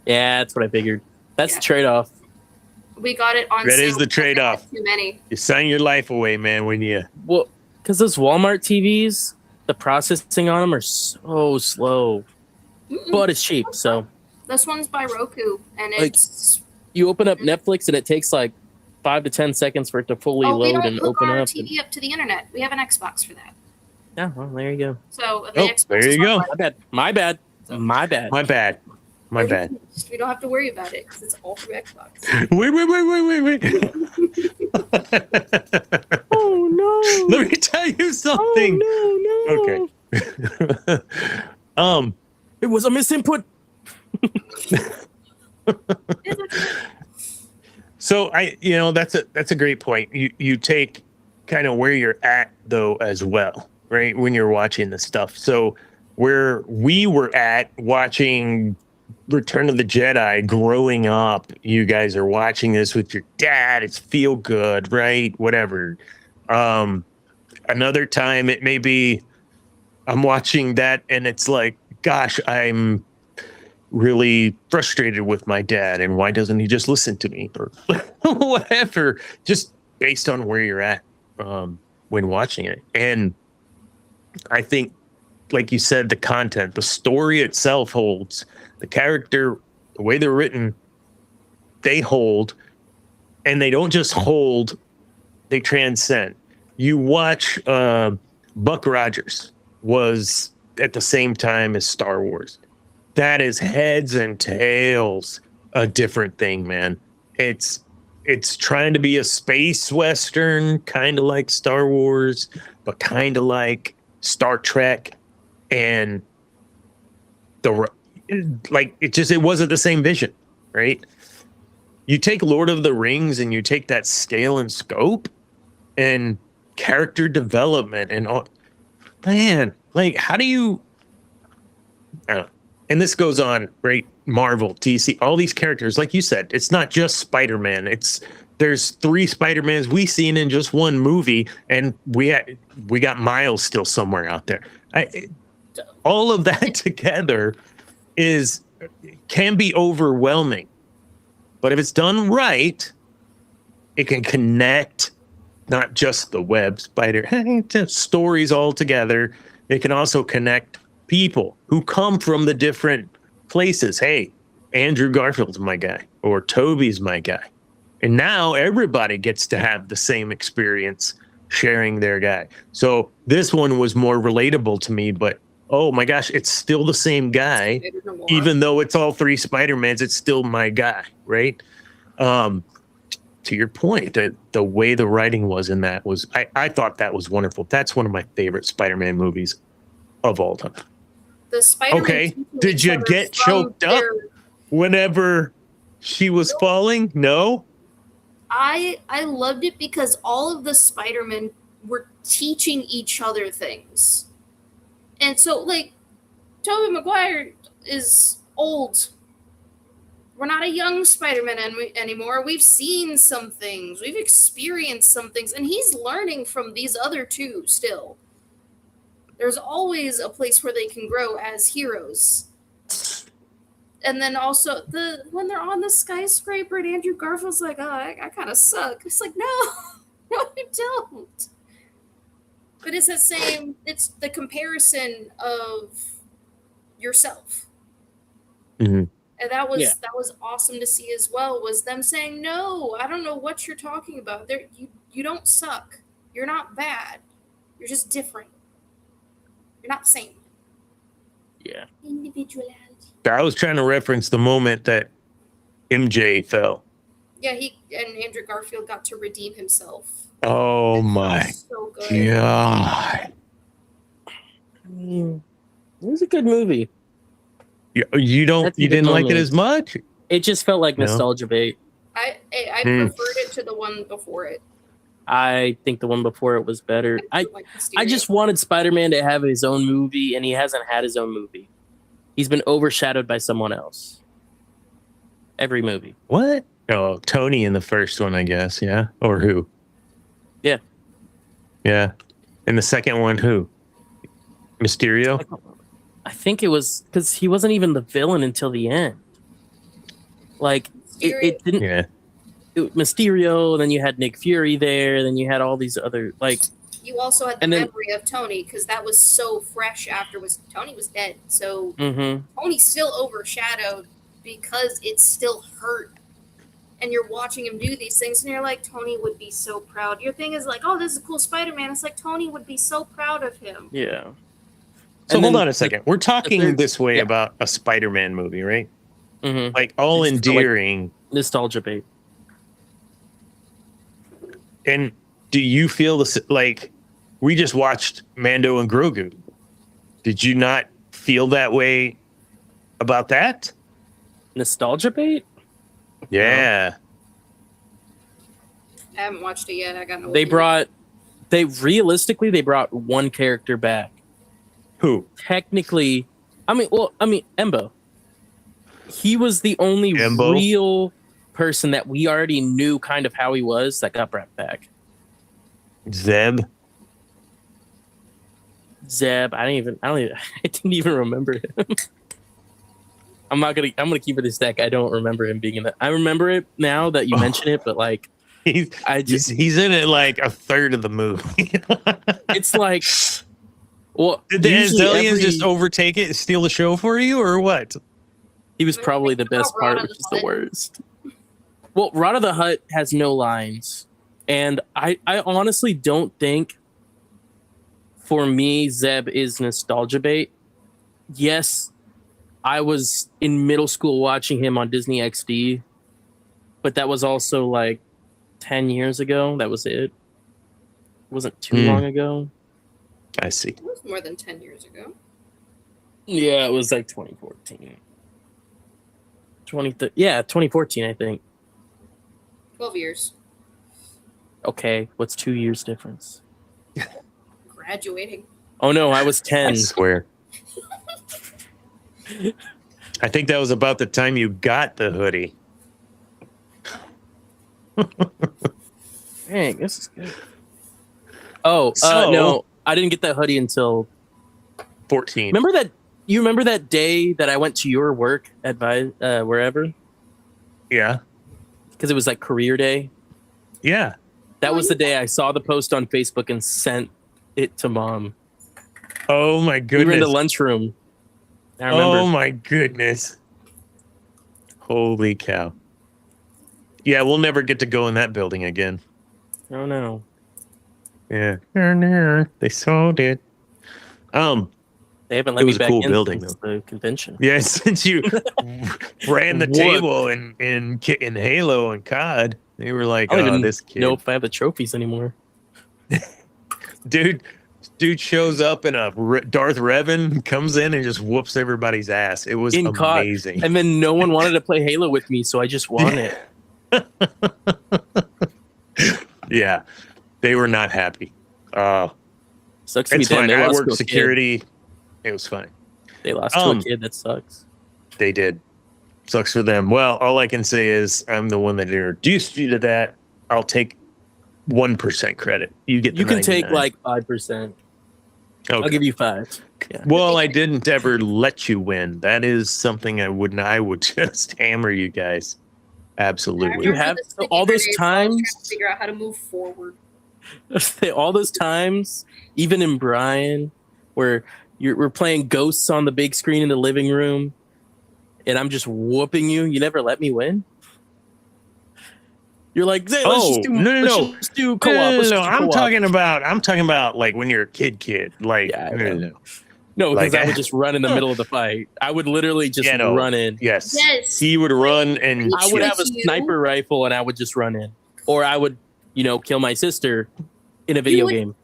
Yeah, that's what I figured. That's the trade-off. We got it on That sale is the because they had trade-off. Too many. You sign your life away, man, when you... Well, because those Walmart TVs, the processing on them are so slow. But it's cheap, so... This one's by Roku, and Like, it's... You open up Netflix, and it takes like 5 to 10 seconds for it to fully we load don't and hook open our up. TV up to the internet. We have an Xbox for that. Yeah, well, there you go. So the Xbox there is you go. not My bad. My bad. My bad. My bad. My bad. We don't have to worry about it because it's all through Xbox. Wait. Oh, no. Let me tell you something. Oh, no. Okay. It was a misinput. So that's a great point. You take kind of where you're at though as well, right? When you're watching this stuff. So where we were at watching Return of the Jedi growing up, you guys are watching this with your dad. It's feel good, right? Whatever. Another time it may be I'm watching that and it's like, gosh, I'm really frustrated with my dad and why doesn't he just listen to me or whatever, just based on where you're at when watching it. And I think, like you said, the content, the story itself holds, the character, the way they're written, they hold, and they don't just hold, they transcend. You watch Buck Rogers was at the same time as Star Wars. That is heads and tails a different thing, man. It's trying to be a space western, kind of like Star Wars, but kind of like Star Trek, and it wasn't the same vision, right? You take Lord of the Rings and you take that scale and scope and character development and all, man, like how do you? I don't know. And this goes on, right? Marvel, DC, all these characters, like you said, it's not just Spider-Man. There's 3 Spider-Mans we've seen in just one movie, and we got Miles still somewhere out there. All of that together can be overwhelming, but if it's done right, it can connect not just the web spider stories all together. It can also connect people who come from the different places. Hey, Andrew Garfield's my guy, or Toby's my guy. And now everybody gets to have the same experience sharing their guy. So this one was more relatable to me, but oh my gosh, it's still the same guy. Even though it's all 3 Spider-Mans, it's still my guy, right? To your point, the way the writing was in that was, I thought that was wonderful. That's one of my favorite Spider-Man movies of all time. The Spider-Man. Okay, did you get choked up whenever she was falling? No? I loved it because all of the Spider-Men were teaching each other things. And so, like, Tobey Maguire is old. We're not a young Spider-Man anymore. We've seen some things. We've experienced some things. And he's learning from these other 2 still. There's always a place where they can grow as heroes. And then also, when they're on the skyscraper and Andrew Garfield's like, oh, I kind of suck. It's like, no, you don't. But it's it's the comparison of yourself. Mm-hmm. And that was awesome to see as well, was them saying, no, I don't know what you're talking about. You don't suck. You're not bad. You're just different. You're not the same. Yeah. Individuality. I was trying to reference the moment that MJ fell. Yeah, and Andrew Garfield got to redeem himself. Oh my so good. God. It was a good movie. You didn't like it as much? It just felt like nostalgia bait. I preferred it to the one before it. I think the one before it was better. I just wanted Spider-Man to have his own movie, and he hasn't had his own movie. He's been overshadowed by someone else. Every movie. What? Oh, Tony in the first one, I guess. Yeah. Or who? Yeah. Yeah. And the second one, who? Mysterio? I think it was because he wasn't even the villain until the end. Like it didn't. Yeah. Mysterio, then you had Nick Fury there, then you had all these other like. You also had the memory of Tony because that was so fresh after Tony was dead. So Tony's still overshadowed because it's still hurt. And you're watching him do these things, and you're like, Tony would be so proud. Your thing is like, oh, this is a cool Spider-Man. It's like Tony would be so proud of him. Yeah. So hold on a second. We're talking this way about a Spider-Man movie, right? Like all it's endearing, like nostalgia bait. And do you feel like we just watched Mando and Grogu? Did you not feel that way about that? Nostalgia bait? Yeah. I haven't watched it yet. I got no. They brought one character back. Who? Technically, Embo. He was the only real person that we already knew kind of how he was that got brought back. Zeb. I didn't even remember him. I'm gonna keep it a stack. I don't remember him being in that. I remember it now that you mention it, but like he's in it like a third of the movie. It's like, well, did the aliens just overtake it and steal the show for you, or what? He was probably the best part, which is the worst. Well, Rod of the Hutt has no lines, and I honestly don't think, for me, Zeb is nostalgia bait. Yes, I was in middle school watching him on Disney XD, but that was also like 10 years ago. That was it. It wasn't too long ago. I see. It was more than 10 years ago. Yeah, it was like 2014. 2014, I think. 12 years. Okay, what's 2 years difference? Graduating. Oh no, I was 10. I swear. I think that was about the time you got the hoodie. Dang, this is good. Oh, no, I didn't get that hoodie until 14. You remember that day that I went to your work at wherever? Yeah. Because it was like career day. Yeah. That was the day I saw the post on Facebook and sent it to Mom. Oh my goodness. We were in the lunchroom. I remember. Oh my goodness. Holy cow. Yeah, we'll never get to go in that building again. Oh no. Yeah. They sold it. They haven't let me back in building, since the convention. Yeah, since you ran the table in Halo and COD, they were like, I don't even this kid. know if I have the trophies anymore. Dude shows up in a Darth Revan, comes in and just whoops everybody's ass. It was amazing. And then no one wanted to play Halo with me, so I just won it. Yeah, they were not happy. Sucks to be it's fine. them. I worked security. It was fine. They lost to a kid. That sucks. They did. Sucks for them. Well, all I can say is I'm the one that introduced you to that. I'll take 1% credit. You get. You can take like 5%. Okay. I'll give you 5. Yeah. Well, I didn't ever let you win. That is something I wouldn't. I would just hammer you guys. Absolutely. You have all those times to figure out how to move forward. All those times, even in Brian, where we're playing Ghosts on the big screen in the living room, and I'm just whooping you. You never let me win. You're like, hey, let's just do co-op. No. I'm talking about like when you're a kid. Like, no, because I would just run in the middle of the fight. I would literally just run in. Yes. He would run, and I would have a sniper rifle, and I would just run in, or I would, kill my sister in a video game.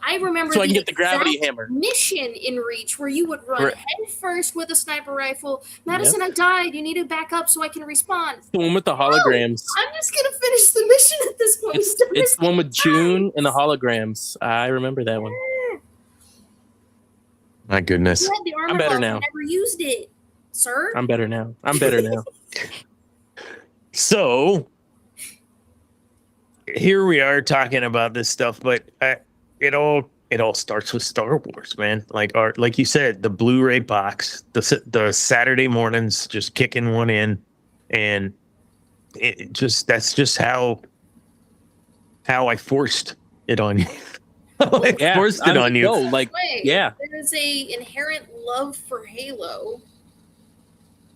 I remember so I can get the gravity hammer mission in Reach where you would run head first with a sniper rifle. Madison, I died. You need to back up so I can respawn. It's the one with the holograms. I'm just gonna finish the mission at this point. It's the one with June and the holograms. I remember that one. My goodness. You had the armor I'm better buff, now. Never used it, sir. I'm better now. So here we are talking about this stuff, but it all it all starts with Star Wars, man. Like you said, the Blu-ray box, the Saturday mornings, just kicking one in, and that's just how I forced it on you. Forced it on you. No, like, yeah. There is a inherent love for Halo.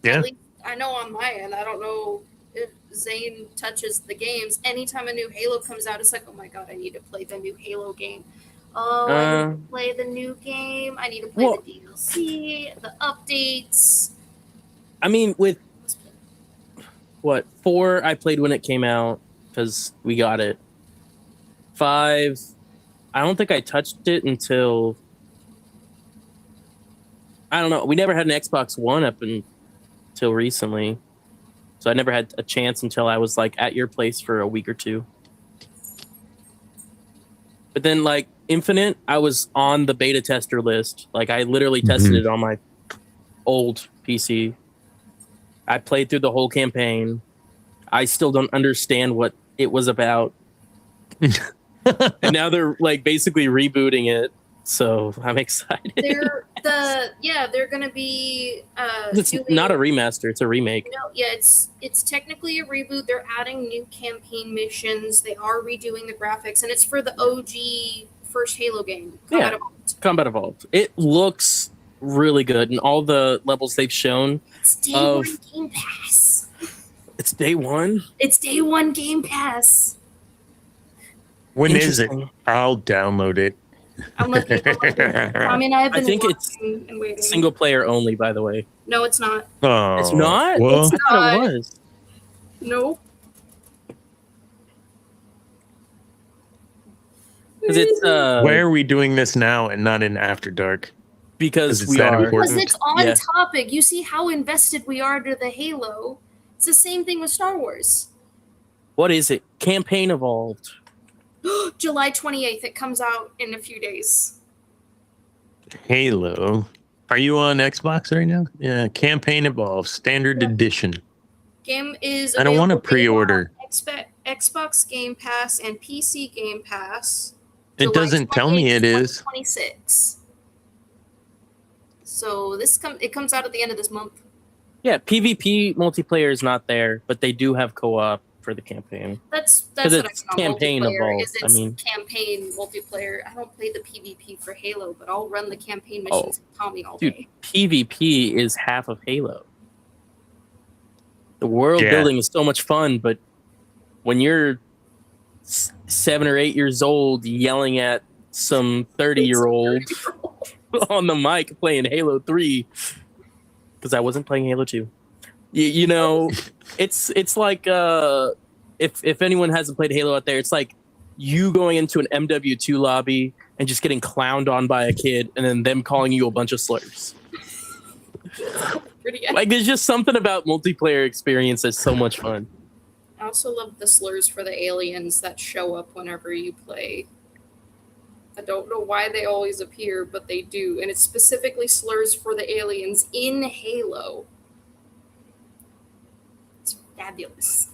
Yeah. At least I know on my end. I don't know if Zane touches the games. Anytime a new Halo comes out, it's like, oh my god, I need to play the new Halo game. Oh, I need to play the new game. I need to play the DLC, the updates. I mean, with 4, I played when it came out because we got it. 5, I don't think I touched it until, I don't know. We never had an Xbox One up until recently. So I never had a chance until I was like at your place for a week or two. But then like Infinite, I was on the beta tester list. Like I literally tested it on my old PC. I played through the whole campaign. I still don't understand what it was about. And now they're like basically rebooting it, so I'm excited. They're gonna be it's not a remaster, it's a remake. No, yeah, it's technically a reboot. They're adding new campaign missions, they are redoing the graphics, and it's for the OG first Halo game, Combat Evolved. It looks really good, and all the levels they've shown. It's day one Game Pass. It's day one? It's day one Game Pass. When is it? I'll download it. I'm looking. I mean, I think it's single player only, by the way. No, it's not. Oh, it's not? Well, it's I thought it was. No. Because it's why are we doing this now and not in After Dark? Because we are. Because it's on topic. You see how invested we are to the Halo. It's the same thing with Star Wars. What is it? Campaign Evolved. July 28th. It comes out in a few days. Halo. Are you on Xbox right now? Yeah. Campaign Evolved. Standard Edition. Game is I don't want to pre-order. Xbox Game Pass and PC Game Pass. It doesn't tell me it is. 26. So it comes out at the end of this month. Yeah, PvP multiplayer is not there, but they do have co-op for the campaign. That's what it's I mean. campaign Evolved. It's campaign multiplayer. I don't play the PvP for Halo, but I'll run the campaign missions with Tommy all day. PvP is half of Halo. The world building is so much fun, but when you're 7 or 8 years old yelling at some 30-year-old on the mic playing Halo 3, because I wasn't playing Halo 2. You know, it's like if anyone hasn't played Halo out there, it's like you going into an MW2 lobby and just getting clowned on by a kid and then them calling you a bunch of slurs. Like there's just something about multiplayer experience that's so much fun. I also love the slurs for the aliens that show up whenever you play. I don't know why they always appear, but they do. And it's specifically slurs for the aliens in Halo. It's fabulous.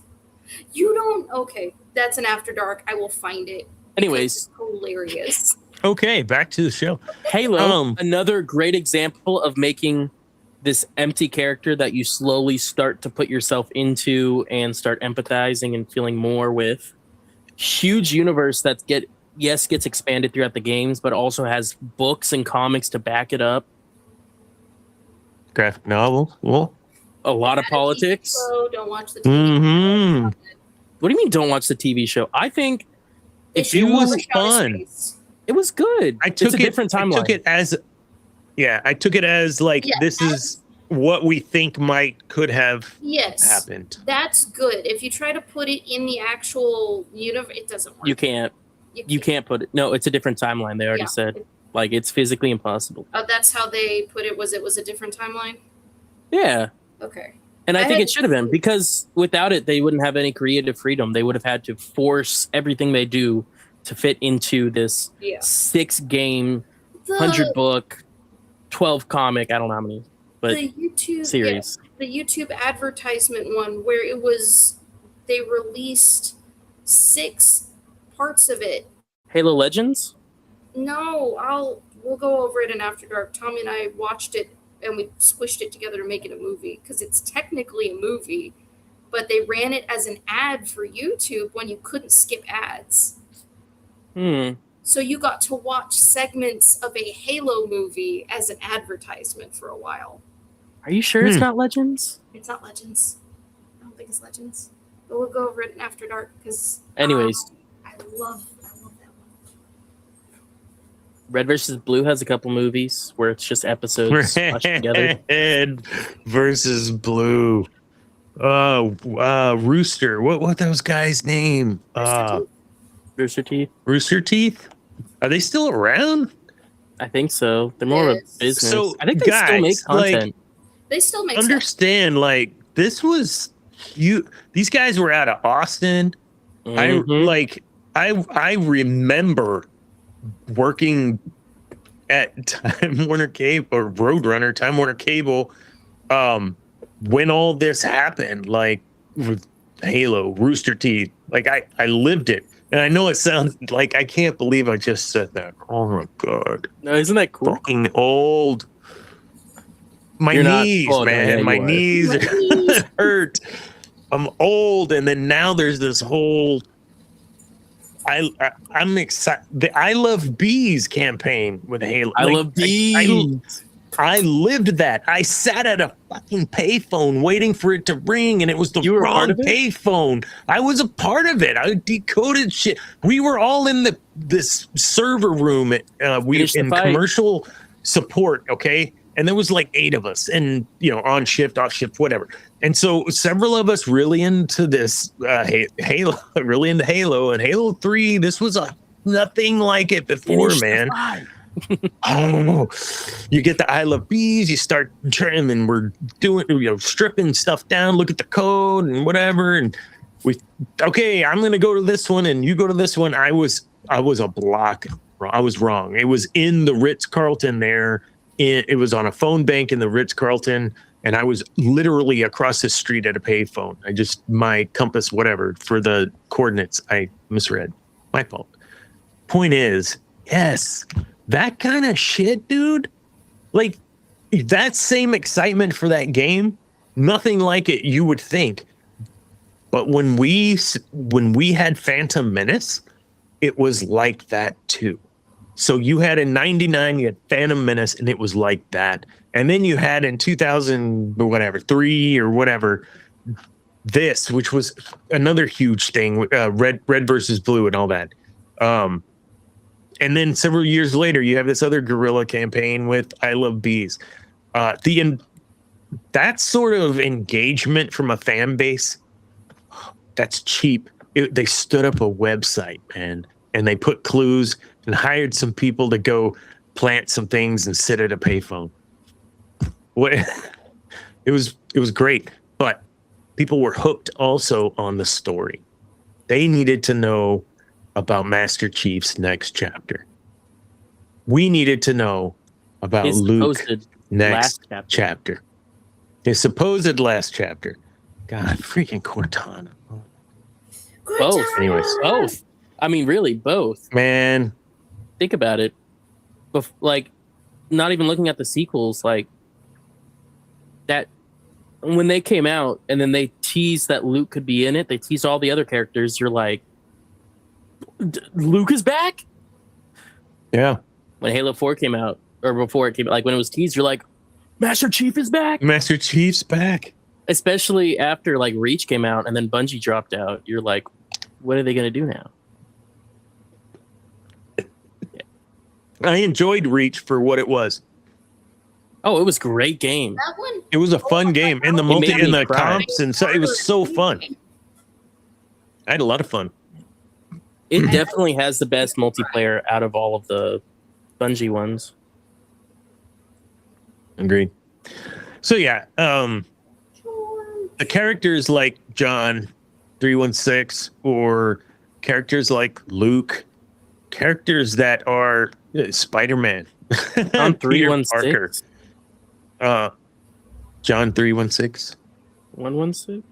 You don't... Okay, that's an After Dark. I will find it. Anyways. It's hilarious. Okay, back to the show. Halo, another great example of making this empty character that you slowly start to put yourself into and start empathizing and feeling more with. Huge universe that gets expanded throughout the games, but also has books and comics to back it up. Graphic novel. Well, a lot of politics. Don't watch the TV show. What do you mean don't watch the TV show? I think it was fun. It was good. I took it's a different timeline. I took it as like this is what we think could have happened. That's good. If you try to put it in the actual universe, it doesn't work. You can't put it. No, it's a different timeline. They already said like it's physically impossible. Oh, that's how they put it. Was a different timeline? Yeah. Okay. And I think it should have been, because without it, they wouldn't have any creative freedom. They would have had to force everything they do to fit into this 6-game, 100-book, 12 comic. I don't know how many, but the YouTube series. The YouTube advertisement one where they released 6 parts of it. Halo Legends? No, we'll go over it in After Dark. Tommy and I watched it and we squished it together to make it a movie because it's technically a movie, but they ran it as an ad for YouTube when you couldn't skip ads. So you got to watch segments of a Halo movie as an advertisement for a while. Are you sure it's not Legends? It's not Legends. I don't think it's Legends. But we'll go over it in After Dark because. Anyways, I love that one. Red versus Blue has a couple movies where it's just episodes watched together. Red versus Blue. Rooster. What those guys' name? Rooster Teeth. Rooster Teeth. Are they still around? I think so. They're more of a business. So, I think they still make content. Like, they still make understand stuff. Like this was these guys were out of Austin. I remember working at Time Warner Cable or Roadrunner, Time Warner Cable, when all this happened, like with Halo, Rooster Teeth. Like I lived it. And I know it sounds like I can't believe I just said that. Oh my God. No, isn't that cool? Fucking old. My knees, man. My knees hurt. I'm old. And then now there's this whole I'm excited. The I Love Bees campaign with Halo. I love bees. I lived that. I sat at a fucking payphone waiting for it to ring, and it was the wrong payphone. I was a part of it. I decoded shit. We were all in this server room at in commercial support, okay? And there was like 8 of us, and on shift, off shift, whatever. And so several of us really into this Halo, really into Halo, and Halo 3. This was nothing like it before, man. I don't know. You get the I Love Bees, you start trimming, we're doing, stripping stuff down, look at the code and whatever. And I'm going to go to this one and you go to this one. I was a block. I was wrong. It was in the Ritz-Carlton there. It was on a phone bank in the Ritz-Carlton. And I was literally across the street at a payphone. My compass, whatever, for the coordinates, I misread. My fault. Point is, yes, that kind of shit, dude, like that same excitement for that game, nothing like it you would think. But when we had Phantom Menace, it was like that too. So you had in 99, you had Phantom Menace, and it was like that. And then you had in 3 or whatever, this, which was another huge thing, Red versus Blue and all that. And then several years later, you have this other guerrilla campaign with I Love Bees. That sort of engagement from a fan base, that's cheap. They stood up a website, man, and they put clues and hired some people to go plant some things and sit at a payphone. It was great, but people were hooked also on the story. They needed to know about Master Chief's next chapter. We needed to know about his Luke's next chapter. His supposed last chapter. God, freaking Cortana. Both. Anyways. Both. I mean, really, both. Man. Think about it. Like, not even looking at the sequels, like, that, when they came out and then they teased that Luke could be in it, they teased all the other characters, you're like, Luke is back? Yeah. When Halo 4 came out, or before it came out, like when it was teased, you're like, Master Chief is back? Master Chief's back. Especially after like Reach came out and then Bungie dropped out. You're like, what are they going to do now? I enjoyed Reach for what it was. Oh, it was a great game. That one, it was a fun game. And the comps, and so it was so fun. I had a lot of fun. It definitely has the best multiplayer out of all of the Bungie ones. Agreed. So yeah, the characters like John 316 or characters like Luke, characters that are Spider-Man. John 316. John 316. 116.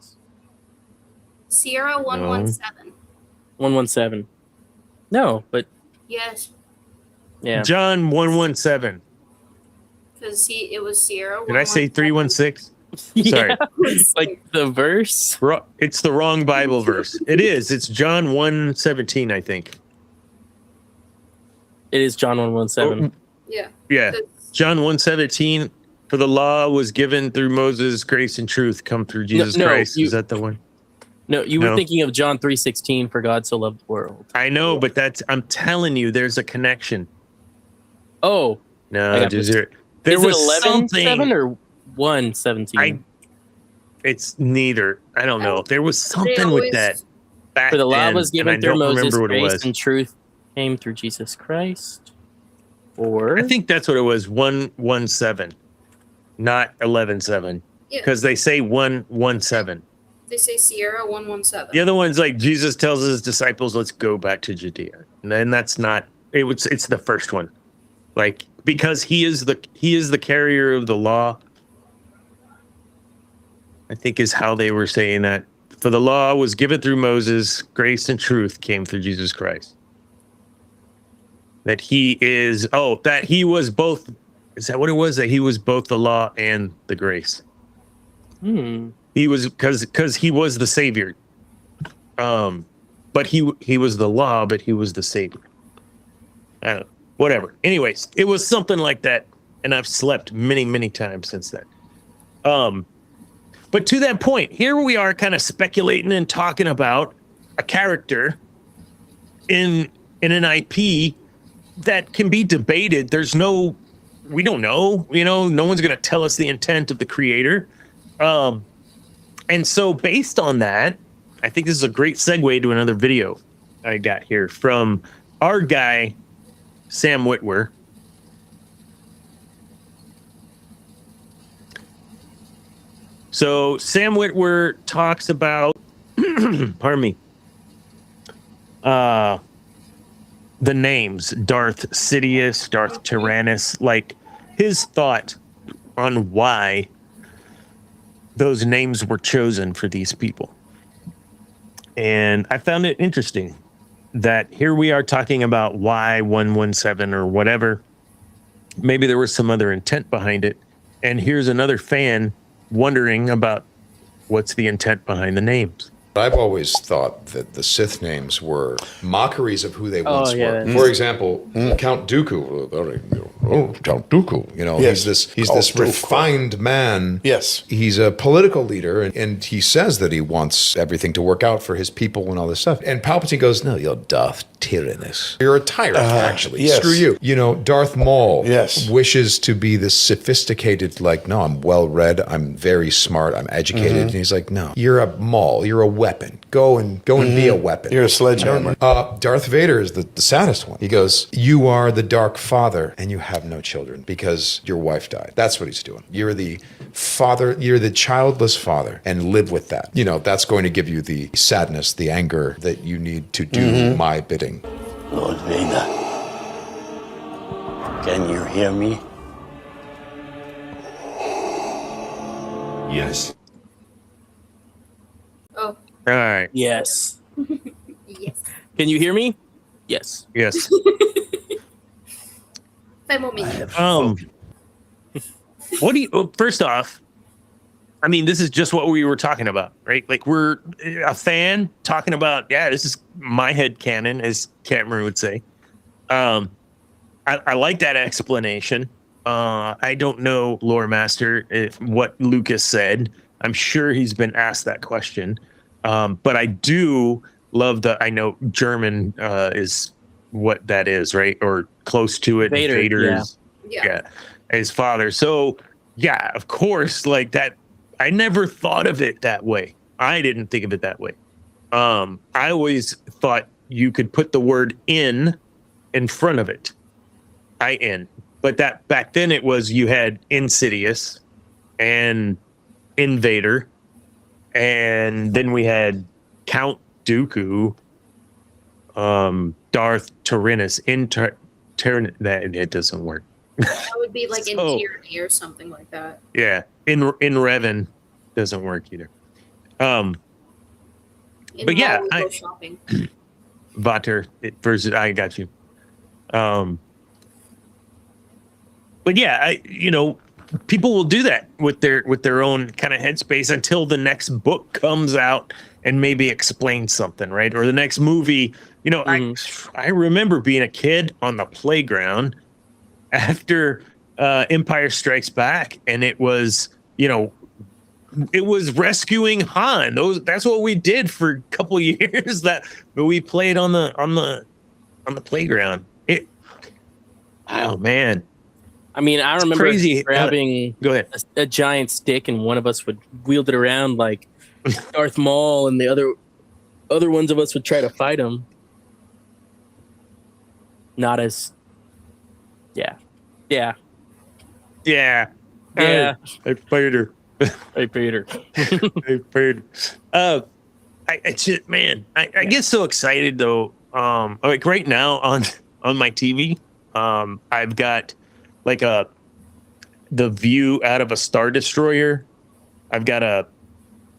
Sierra 117. 117. No, but yes. Yeah. John 117. Because it was Sierra. Did I say 316? Sorry. Yeah. Like the verse. It's the wrong Bible verse. It is. It's John 1:17, I think. It is John 1:17. Yeah. Yeah. John 1:17. For the law was given through Moses, grace and truth come through Jesus Christ. Is that the one? No, you were thinking of John 3:16. For God so loved the world. I know, but I'm telling you, there's a connection. Oh. No, there was 11:7 or 1:17. It's neither. I don't know. There was something with that. Back For the law then, was given and I through don't Moses, remember what it grace was. and truth came through Jesus Christ. Or I think that's what it was. 1:17, not 11:7, because they say 1:17. They say Sierra 117. The other one's like Jesus tells his disciples, "Let's go back to Judea," and then that's not. It's the first one, like because he is the carrier of the law. I think is how they were saying that. For the law was given through Moses, grace and truth came through Jesus Christ. That he was both. Is that what it was? That he was both the law and the grace. He was because he was the savior. But he was the law, but he was the savior. I don't know. Whatever. Anyways, it was something like that, and I've slept many, many times since then. But to that point, here we are kind of speculating and talking about a character in an IP that can be debated. We don't know, no one's going to tell us the intent of the creator. And so based on that, I think this is a great segue to another video I got here from our guy, Sam Witwer. So Sam Witwer talks about, pardon me, the names Darth Sidious, Darth Tyrannus, like his thought on why those names were chosen for these people. And I found it interesting that here we are talking about why 117 or whatever. Maybe there was some other intent behind it. And here's another fan wondering about what's the intent behind the names. I've always thought that the Sith names were mockeries of who they once were. Mm. For example, Count Dooku. Count Dooku. He's this refined man. Yes. He's a political leader, and he says that he wants everything to work out for his people and all this stuff. And Palpatine goes, "No, you're Darth Tyrannus. You're a tyrant, actually. Yes. Screw you." Darth Maul wishes to be this sophisticated, like, no, I'm well-read, I'm very smart, I'm educated. And he's like, no, you're a Maul, you're a weapon. Go and be a weapon. You're a sledgehammer. Darth Vader is the saddest one. He goes, "You are the Dark Father, and you have no children because your wife died." That's what he's doing. You're the father. You're the childless father, and live with that. That's going to give you the sadness, the anger that you need to do my bidding. Lord Vader, can you hear me? Yes. Oh. All right. Yes. Yes. Can you hear me? Yes. Yes. 5 more minutes. What do you, first off, I mean, this is just what we were talking about, right? Like, we're a fan talking about, this is my head canon, as Cameron would say. I like that explanation. I don't know, Lore Master, if what Lucas said. I'm sure he's been asked that question. But I do love I know German is what that is, right? Or close to it. Vader is his father. So, of course, like that. I never thought of it that way. I didn't think of it that way. I always thought you could put the word in front of it. I-N. But that back then it was, you had Insidious and Invader. And then we had Count Dooku, Darth Tyrannus, that it doesn't work. That would be like in tyranny or something like that. Yeah, in Revan doesn't work either. But yeah, shopping. Vater versus I got you. but yeah, people will do that with their own kind of headspace until the next book comes out and maybe explains something, right? Or the next movie. I remember being a kid on the playground after Empire Strikes Back, and it was rescuing Han. That's what we did for a couple of years. That we played on the playground. Oh man. I mean, I remember crazy. grabbing Go ahead. a giant stick, and one of us would wield it around like Darth Maul, and the other ones of us would try to fight him. Not as, yeah. Hey, Peter. Hey, Peter. Hey, Peter. I get so excited though. Like right now on my TV, I've got like the view out of a Star Destroyer. I've got a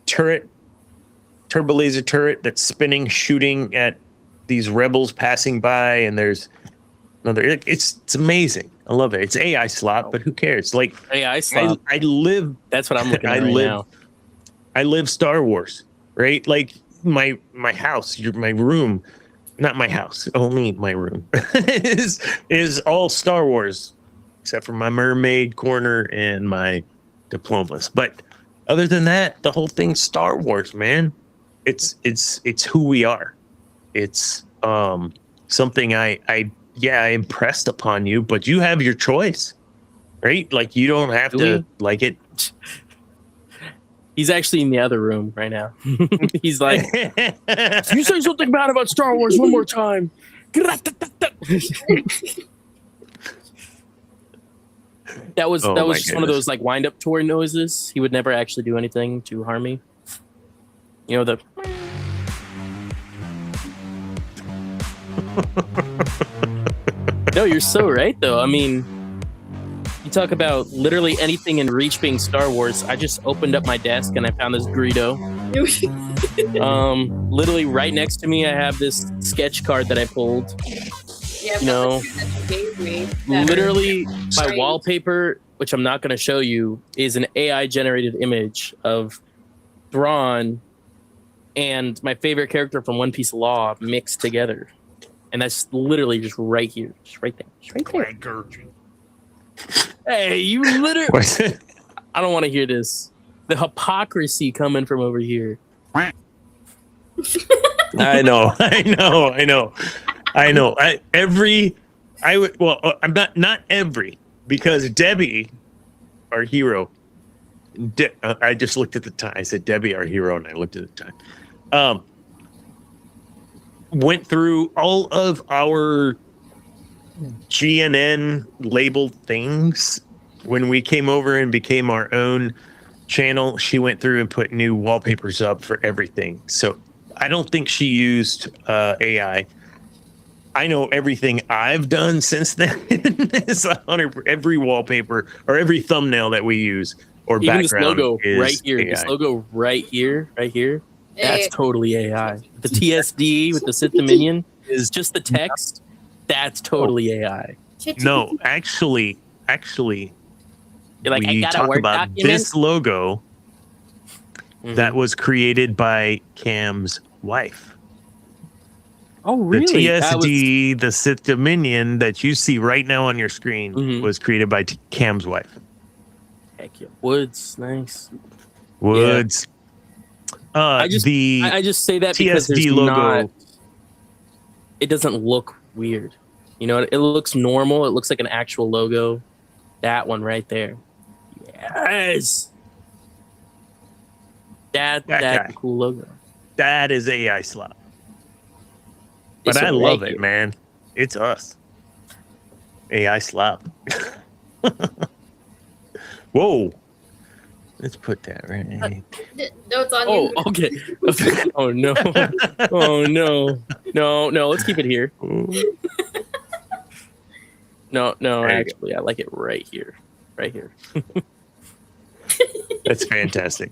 turbo laser turret that's spinning, shooting at these rebels passing by, and there's another. It's amazing. I love it. It's AI slop, but who cares? Like AI slop. I live. That's what I'm looking at now. I live Star Wars, right? Like my house, my room, not my house, only my room is all Star Wars, except for my mermaid corner and my diplomas. But other than that, the whole thing's Star Wars, man. It's who we are. It's something I impressed upon you, but you have your choice, right? Like you don't have to like it. He's actually in the other room right now. He's like, you say something bad about Star Wars one more time. That was just one of those like wind up tour noises. He would never actually do anything to harm me. The No, you're so right though. I mean, you talk about literally anything in reach being Star Wars. I just opened up my desk and I found this Greedo. Literally right next to me, I have this sketch card that I pulled. Yeah, that you gave me. Literally, my wallpaper, which I'm not going to show you, is an AI generated image of Thrawn and my favorite character from One Piece Law mixed together. And that's literally just right here. Just right there. Just right there. Hey, you literally... I don't want to hear this. The hypocrisy coming from over here. I know. I'm not every, because Debbie, our hero, I just looked at the time. I said, Debbie, our hero, and I looked at the time. Went through all of our GNN labeled things when we came over and became our own channel. She went through and put new wallpapers up for everything. So I don't think she used AI. I know everything I've done since then is on every wallpaper or every thumbnail that we use or even background. This logo is right here. AI. This logo right here. That's totally AI. The TSD with the Sith Dominion is just the text. That's totally AI. No, actually, you're like, we I got a talk Word about document? this logo that was created by Cam's wife. Oh, really? The TSD, the Sith Dominion that you see right now on your screen was created by Cam's wife. Heck yeah. Woods, nice. Woods. Yeah. I just say that because TSD logo. It doesn't look weird. It looks normal. It looks like an actual logo. That one right there. Yes. That's a cool logo. That is AI slop. But I love it, man. It's us. AI slop. Whoa. Let's put that right. No, it's on you. Okay. Oh no. Oh no. No. Let's keep it here. No. Actually, I like it right here. Right here. That's fantastic.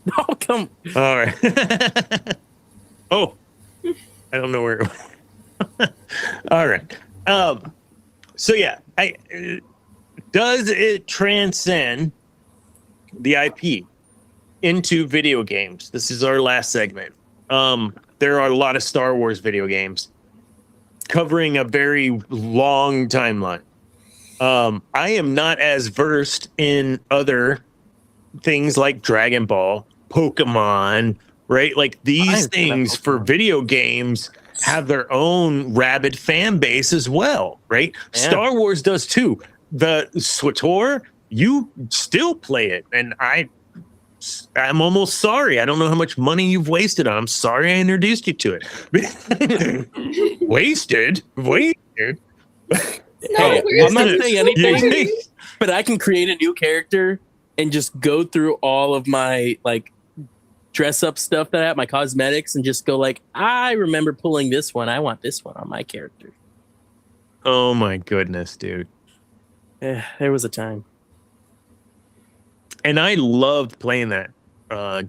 No, come. All right. Oh, I don't know where. All right. So yeah, does it transcend the IP into video games? This is our last segment. There are a lot of Star Wars video games covering a very long timeline. I am not as versed in other things like Dragon Ball, Pokemon, right? Like these things for video games have their own rabid fan base as well, right? Yeah. Star Wars does too. The SWTOR, you still play it, and I'm almost sorry. I don't know how much money you've wasted on. I'm sorry I introduced you to it. Wasted. Hey, I'm not saying anything, but I can create a new character and just go through all of my like dress up stuff that I have, my cosmetics, and just go like, I remember pulling this one. I want this one on my character. Oh my goodness, dude. Yeah, there was a time. And I loved playing that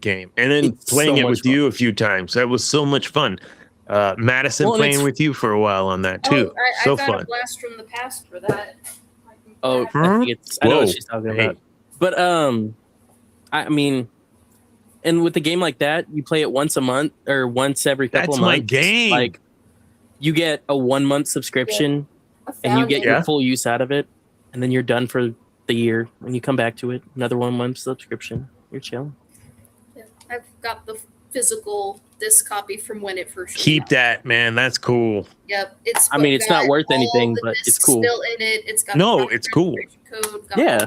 game, and then playing it with you a few times. That was so much fun. Madison playing with you for a while on that too. I got a blast from the past for that. Oh, I know what she's talking about. But I mean, and with a game like that, you play it once a month or once every couple of months. That's my game. Like you get a 1 month subscription, and you get your full use out of it, and then you're done for the year, and you come back to it, another 1 month subscription. You're chilling. Yeah, I've got the physical disc copy from when it first came out. That, man. That's cool. Yep. It's not worth anything, but it's cool. Still in it. It's got it's cool. Code, yeah.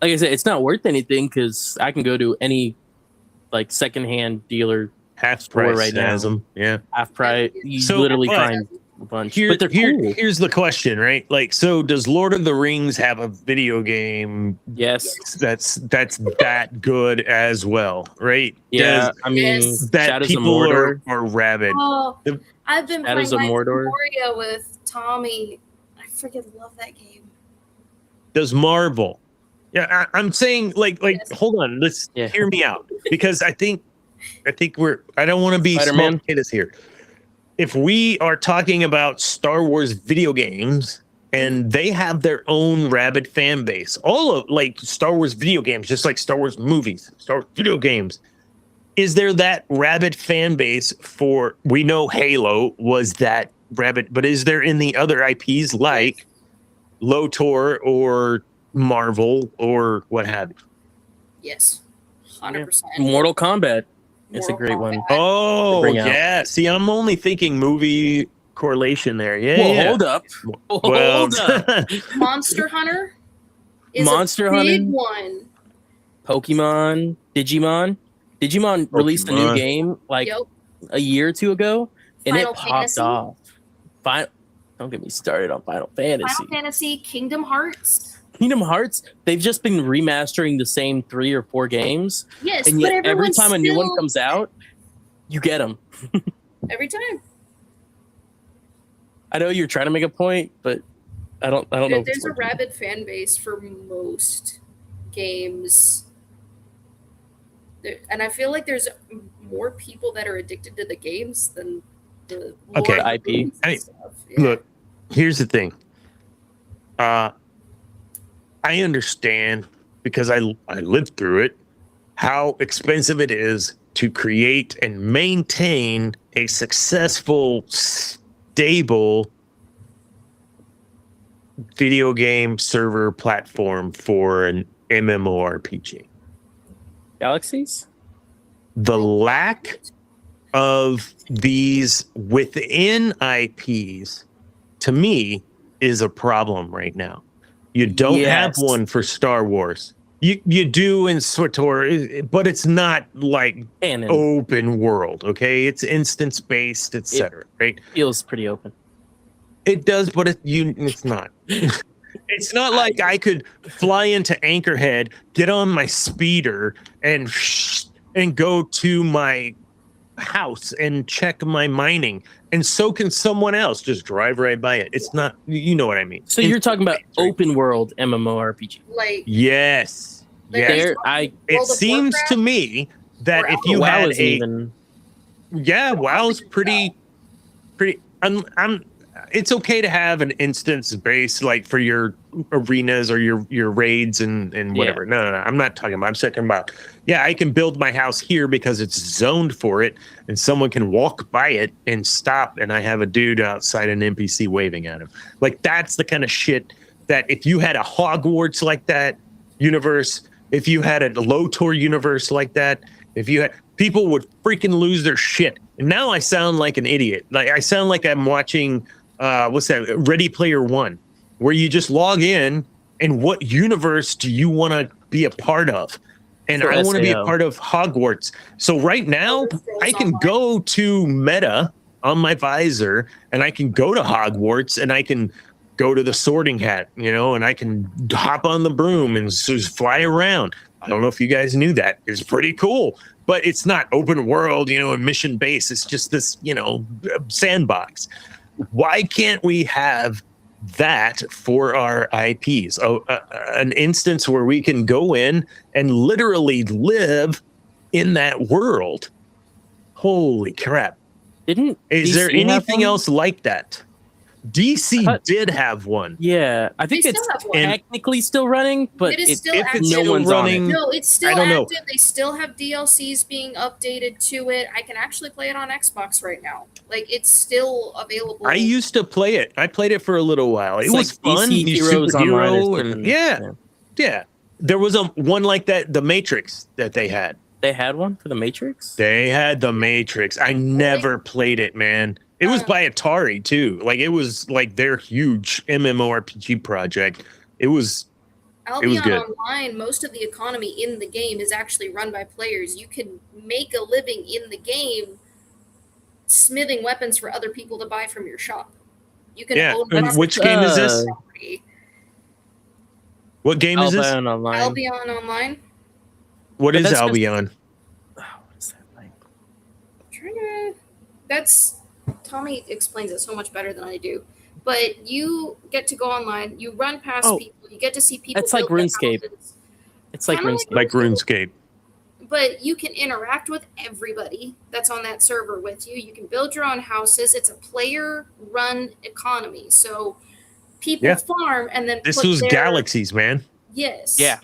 Like I said, it's not worth anything because I can go to any like secondhand dealer half price right now. Yeah. Half price. You literally find a bunch. But they're cool. Here's the question, right? Like, so does Lord of the Rings have a video game? Yes. That's that good as well, right? Yeah. I mean, that Shadows people of Mordor are rabid. Oh, I've been Shadows playing of Mordor. Moria with Tommy. I freaking love that game. Does Marvel? Yeah, I'm saying like hold on, let's hear me out, because I think I don't want to be small potatoes here. If we are talking about Star Wars video games and they have their own rabid fan base, all of like Star Wars video games, just like Star Wars movies, Star Wars video games, is there that rabid fan base for? We know Halo was that rabid, but is there in the other IPs like LOTOR or Marvel or what have you? Yes, 100%. Mortal Kombat is a great one. Oh yeah. See, I'm only thinking movie correlation there. Yeah. Well, hold up. Hold up. Monster Hunter is Monster a big Hunter? one. Pokemon, Digimon released a new game like a year or two ago, and Final it popped Fantasy. off. Don't get me started on Final Fantasy. Final Fantasy, Kingdom Hearts. Kingdom Hearts, they've just been remastering the same 3 or 4 games. Yes, and but yet every time a new one still- comes out, you get them. Every time. I know you're trying to make a point, but I don't know. if it's There's a working. rabid fan base for most games. And I feel like there's more people that are addicted to the games than the Okay. lore IP. and I mean, stuff. Yeah. Look, here's the thing. I understand, because I lived through it, how expensive it is to create and maintain a successful, stable video game server platform for an MMORPG. Galaxies? The lack of these within IPs, to me, is a problem right now. You don't have one for Star Wars. You do in SWTOR, but it's not like Canon. open world, okay? It's instance based, etc. Right? Feels pretty open. It does, but it's not. It's not like I could fly into Anchorhead, get on my speeder, and go to my house and check my mining, and so can someone else. Just drive right by it. It's not, you know what I mean. So you're talking about open world MMORPG. Like Yes. It seems to me that if you had WoW's pretty. it's okay to have an instance base like for your arenas or your raids and whatever. No, I'm not talking about. I'm talking about, yeah, I can build my house here because it's zoned for it, and someone can walk by it and stop, and I have a dude outside an NPC waving at him. Like, that's the kind of shit that if you had a Hogwarts like that universe, if you had a LOTOR universe like that, if you had, people would freaking lose their shit. And now I sound like an idiot. Like, I sound like I'm watching what's that, Ready Player One, where you just log in and what universe do you want to be a part of? And I want to be a part of Hogwarts. So right now I can go to Meta on my visor and I can go to Hogwarts and I can go to the Sorting Hat, you know, and I can hop on the broom and just fly around. I don't know if you guys knew that. It's pretty cool, but it's not open world, you know, and mission based. It's just this, you know, sandbox. Why can't we have that for our IPs? An instance where we can go in and literally live in that world. Holy crap. Is there anything else like that? DC did have one. Yeah, I think it's technically still running, but it is still active. No one's running. No, it's still active. They still have DLCs being updated to it. I can actually play it on Xbox right now. Like, it's still available. I used to play it. I played it for a little while. It was fun. DC Heroes Online and yeah. There was one like that, The Matrix, that they had. They had one for The Matrix? They had The Matrix. I never played it, man. It was by Atari too. Like, it was like their huge MMORPG project. It was Albion good. Online, most of the economy in the game is actually run by players. You can make a living in the game smithing weapons for other people to buy from your shop. You can own and which game is this? What game is this? Albion Online. Albion Online. What is Albion? What is that like? That's Tommy explains it so much better than I do. But you get to go online, you run past people, you get to see people. It's like RuneScape. It's like RuneScape. Like RuneScape. But you can interact with everybody that's on that server with you. You can build your own houses. It's a player-run economy. So people farm and then this was galaxies, man. Yes. Yeah.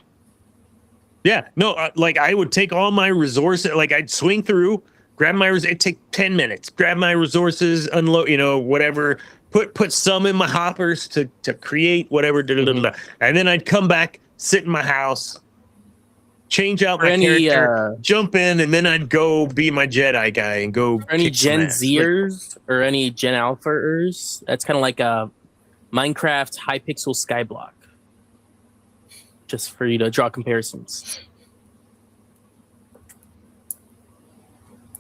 Yeah. No, like, I would take all my resources. Like, I'd swing through, grab my it'd take 10 minutes, grab my resources, unload, you know, whatever, put some in my hoppers to create whatever, and then I'd come back, sit in my house, change out my character, jump in, and then I'd go be my Jedi guy and go. For any Gen Zers or any Gen Alphers, that's kind of like a Minecraft Hypixel Skyblock. Just for you to draw comparisons.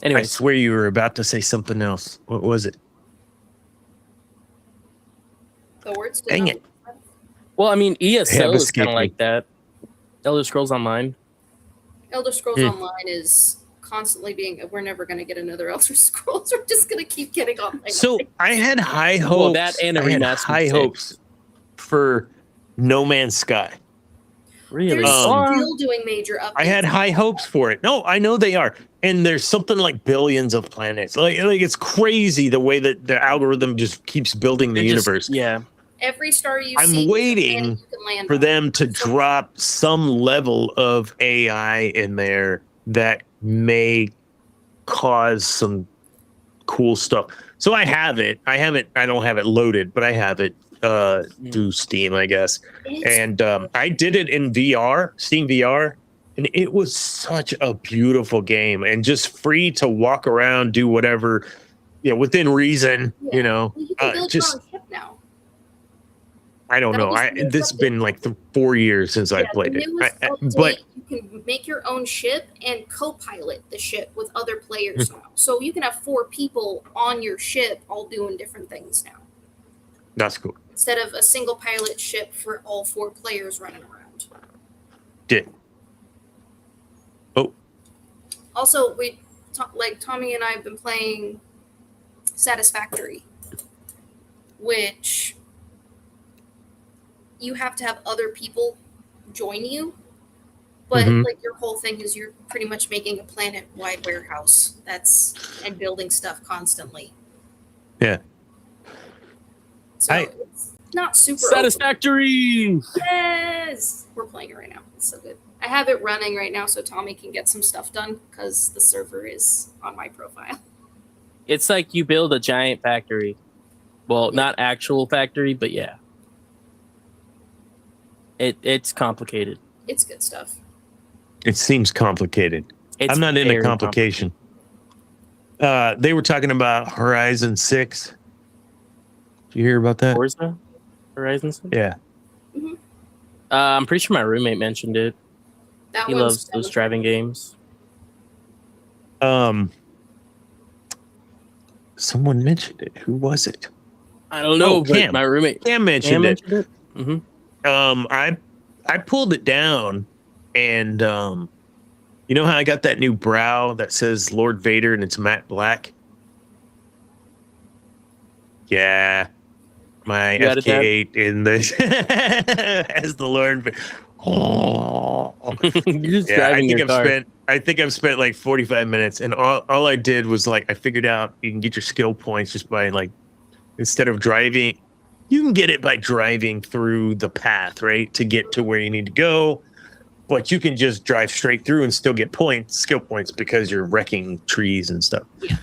Anyways. I swear you were about to say something else. What was it? The words. Dang it. Well, I mean, ESO is kind of like that. Elder Scrolls Online. Elder Scrolls Online is constantly being. We're never going to get another Elder Scrolls. We're just going to keep getting online. So I had high hopes. Well, that and a remaster. Hopes for No Man's Sky. Really? They're still doing major updates. I had high hopes for it. No, I know they are. And there's something like billions of planets. Like it's crazy the way that the algorithm just keeps building the universe. Every star you I'm see, waiting you can land for on. them to drop some level of AI in there that may cause some cool stuff. So I have it. I don't have it loaded, but I have it through Steam, I guess. And I did it in VR, Steam VR, and it was such a beautiful game and just free to walk around, do whatever, within reason, you know. Well, you can build your own ship now. I don't know. This has been like 4 years since I played it. But you can make your own ship and co-pilot the ship with other players now. So you can have 4 people on your ship all doing different things now. That's cool. Instead of a single pilot ship for all 4 players running around. Also, like Tommy and I have been playing Satisfactory, which you have to have other people join you, but like your whole thing is you're pretty much making a planet-wide warehouse and building stuff constantly. Yeah. So it's not super satisfactory. Yes, we're playing it right now. It's so good. I have it running right now so Tommy can get some stuff done because the server is on my profile. It's like you build a giant factory. Well, not actual factory, but yeah. It's complicated. It's good stuff. It seems complicated. I'm not into complication. They were talking about Horizon 6. Did you hear about that? Forza? Horizon 6? Yeah. Mm-hmm. I'm pretty sure my roommate mentioned it. He loves those driving games. Someone mentioned it. Who was it? I don't know, but Cam. my roommate Cam mentioned it. Mm-hmm. I pulled it down, and you know how I got that new brow that says Lord Vader and it's matte black? Yeah. My FK8 in the as the Lord. Oh. You're just driving your car. I think I've spent like 45 minutes, and all I did was like I figured out you can get your skill points just by like instead of driving, you can get it by driving through the path, right, to get to where you need to go. But you can just drive straight through and still get skill points because you're wrecking trees and stuff. Yeah.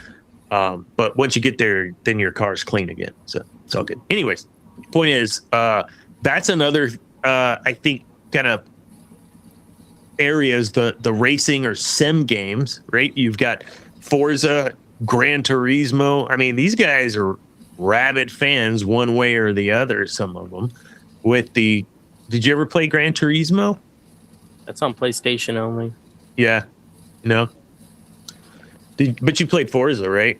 But once you get there, then your car's clean again. So it's all good. Anyways, point is, that's another, I think, kind of areas, the racing or sim games, right? You've got Forza, Gran Turismo. I mean, these guys are rabid fans one way or the other, some of them. Did you ever play Gran Turismo? That's on PlayStation only. Yeah. No. But you played Forza, right?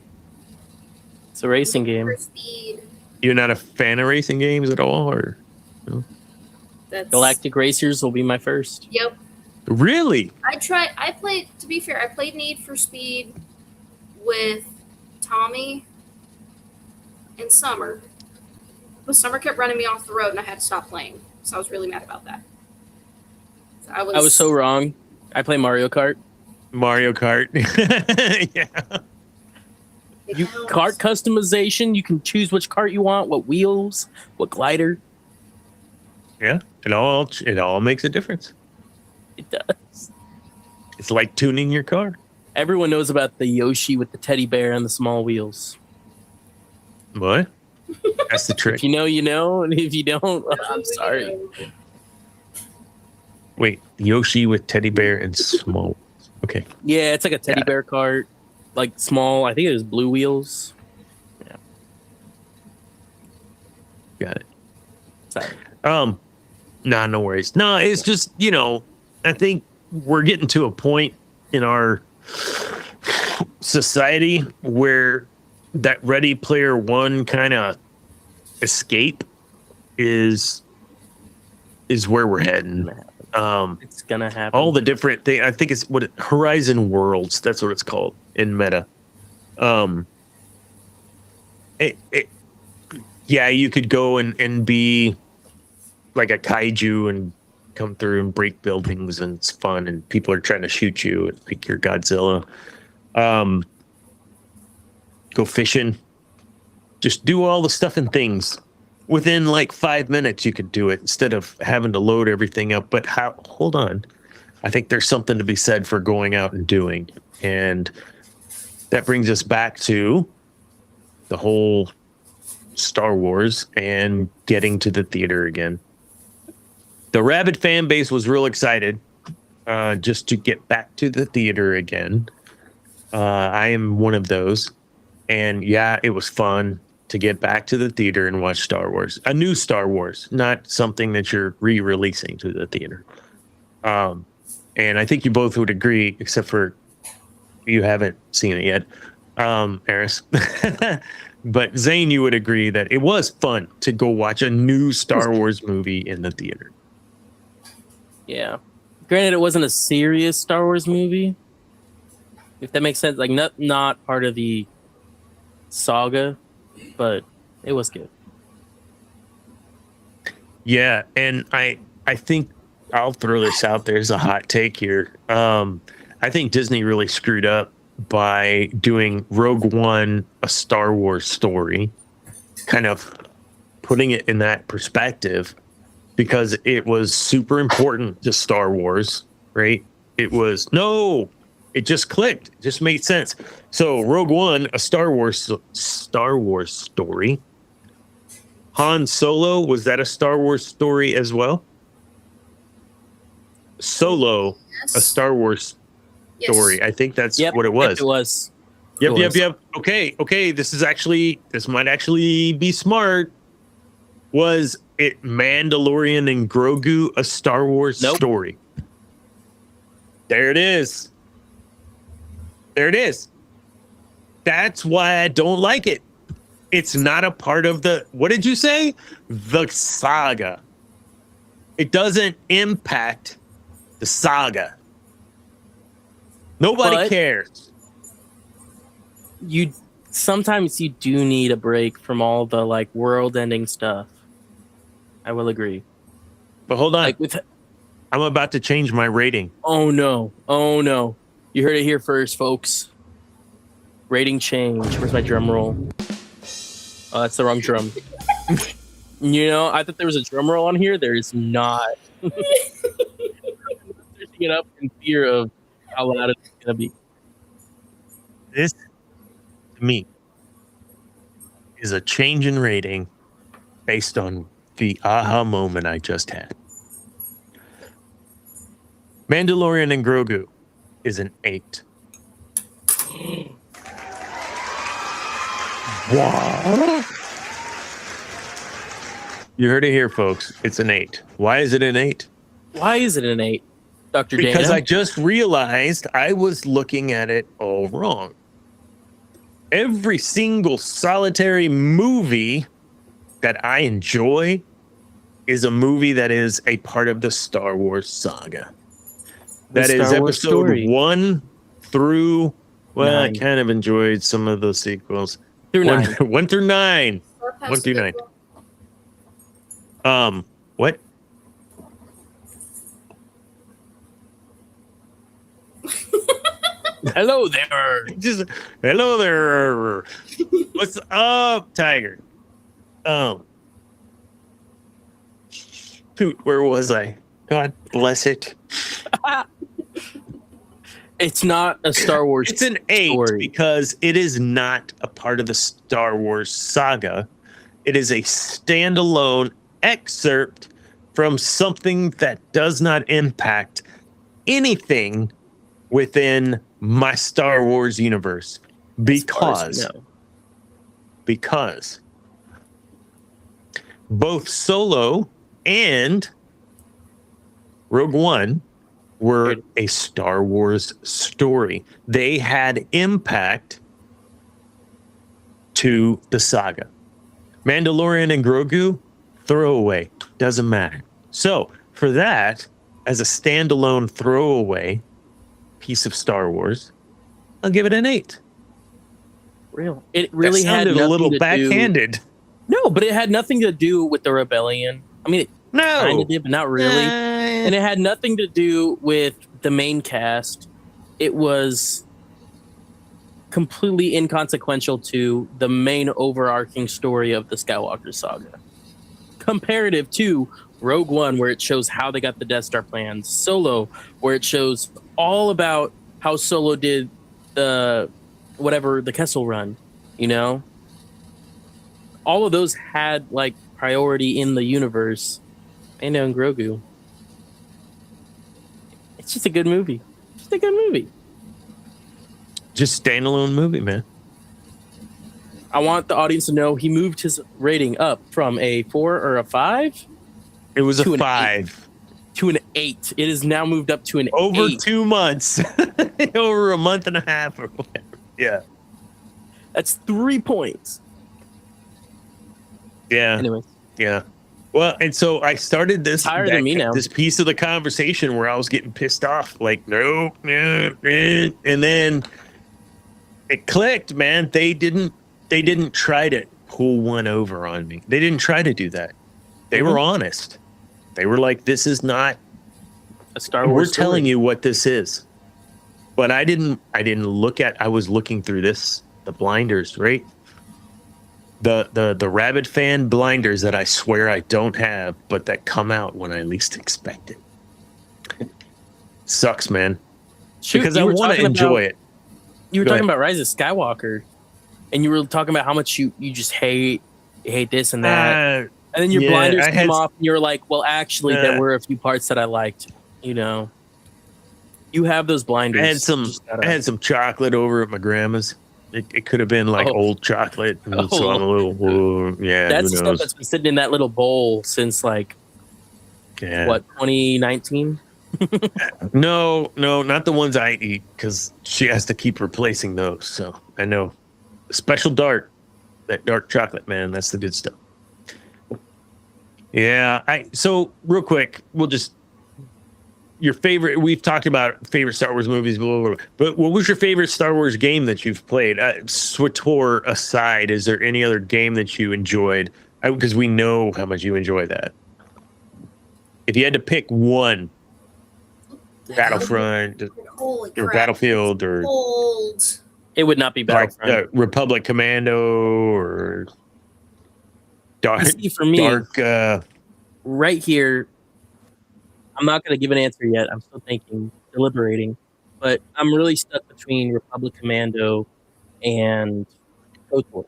It's a racing game. You're not a fan of racing games at all, or no? Galactic Racers will be my first. Yep. Really? To be fair, I played Need for Speed with Tommy in Summer. But Summer kept running me off the road and I had to stop playing. So I was really mad about that. So I was so wrong. I play Mario Kart. Yeah. Kart customization. You can choose which kart you want, what wheels, what glider. Yeah. It all makes a difference. It does. It's like tuning your car. Everyone knows about the Yoshi with the teddy bear and the small wheels. What? That's the trick. If you know, you know, and if you don't, I'm sorry. Wait, Yoshi with teddy bear and small. Okay. Yeah, it's like a teddy bear cart, like small. I think it was blue wheels. Yeah. Got it. Sorry. Nah, no worries. No, it's just, I think we're getting to a point in our society where that Ready Player One kind of escape is where we're heading. It's gonna happen. All the different things. I think it's Horizon Worlds. That's what it's called in meta. You could go and be like a kaiju and come through and break buildings, and it's fun, and people are trying to shoot you and think you're Godzilla. Go fishing. Just do all the stuff and things. Within like 5 minutes, you could do it instead of having to load everything up. But hold on. I think there's something to be said for going out and doing. And that brings us back to the whole Star Wars and getting to the theater again. The rabid fan base was real excited just to get back to the theater again. I am one of those. And yeah, it was fun to get back to the theater and watch Star Wars. A new Star Wars, not something that you're re-releasing to the theater. And I think you both would agree, except for you haven't seen it yet, Eris. But Zane, you would agree that it was fun to go watch a new Star Wars movie in the theater. Yeah. Granted, it wasn't a serious Star Wars movie, if that makes sense. Like, not part of the saga, but it was good. Yeah, and I think I'll throw this out there as a hot take here. I think Disney really screwed up by doing Rogue One a Star Wars story, kind of putting it in that perspective because it was super important to Star Wars, right? It just clicked. It just made sense. So Rogue One, a Star Wars story. Han Solo, was that a Star Wars story as well? Solo, Yes. a Star Wars story. I think that's what it was. It was. Yep. Okay. This might actually be smart. Was it Mandalorian and Grogu a Star Wars story? There it is. That's why I don't like it. It's not a part of the, what did you say? The saga. It doesn't impact the saga. Nobody cares. Sometimes you do need a break from all the like world-ending stuff. I will agree. But hold on. I'm about to change my rating. Oh no. You heard it here first, folks. Rating change. Where's my drum roll? Oh, that's the wrong drum. I thought there was a drum roll on here. There is not. Searching it up in fear of how loud it's gonna be. This, to me, is a change in rating based on the aha moment I just had. Mandalorian and Grogu is an 8. What? You heard it here, folks. It's an 8. Why is it an 8? Why is it an 8, Dr. Dana? Because I just realized I was looking at it all wrong. Every single solitary movie that I enjoy is a movie that is a part of the Star Wars saga. That is episode 1 through, well, 9. I kind of enjoyed some of the sequels. Through 9. 1 through 9. 1 through 9. What? Hello there. Hello there. What's up, Tiger? Shoot, where was I? God bless it. It's not a Star Wars. It's an 8 story because it is not a part of the Star Wars saga. It is a standalone excerpt from something that does not impact anything within my Star Wars universe. Because both Solo and Rogue One were a Star Wars story. They had impact to the saga. Mandalorian and Grogu, throwaway, doesn't matter. So for that, as a standalone throwaway piece of Star Wars, I'll give it an 8. Real. It really had a little backhanded. No, but it had nothing to do with the rebellion. I mean, it kind of did, but not really. And it had nothing to do with the main cast. It was completely inconsequential to the main overarching story of the Skywalker saga. Comparative to Rogue One, where it shows how they got the Death Star plans. Solo, where it shows all about how Solo did the Kessel Run, all of those had like priority in the universe. And Grogu. It's just a good movie. Just standalone movie, man. I want the audience to know he moved his rating up from a 4 or a 5. It was a 5 to an 8. It is now moved up to an 8. Over 2 months. Over a month and a half or whatever. Yeah. That's 3 points. Yeah. Anyway. Yeah. Well, and so I started this piece of the conversation where I was getting pissed off, like, no, and then it clicked, man. They didn't try to pull one over on me. They didn't try to do that. They were honest. They were like, this is not a Star Wars We're telling you what this is. But I didn't look at, I was looking through the blinders, right? the rabid fan blinders that I swear I don't have, but that come out when I least expect it. Sucks, man. Shoot, Because I want to enjoy it. You were Go talking ahead. about Rise of Skywalker, and you were talking about how much you just hate this and that, and then your blinders came off, and you were like, "Well, actually, there were a few parts that I liked." You know, you have those blinders. I had some chocolate over at my grandma's. It could have been like old chocolate, and so I'm a little That's who the stuff knows? that's been sitting in that little bowl since like what 2019. No, not the ones I eat, because she has to keep replacing those. So I know. Special dark, that dark chocolate, man. That's the good stuff. Yeah. So real quick, we'll just your favorite. We've talked about favorite Star Wars movies, blah, blah, blah, but what was your favorite Star Wars game that you've played? SWTOR aside, is there any other game that you enjoyed? Because we know how much you enjoy that. If you had to pick one. Battlefront or Battlefield or it would not be Battlefront. Like, Republic Commando or Dark. See, for me, Dark. Right here, I'm not going to give an answer yet. I'm still thinking, deliberating, but I'm really stuck between Republic Commando and KOTOR.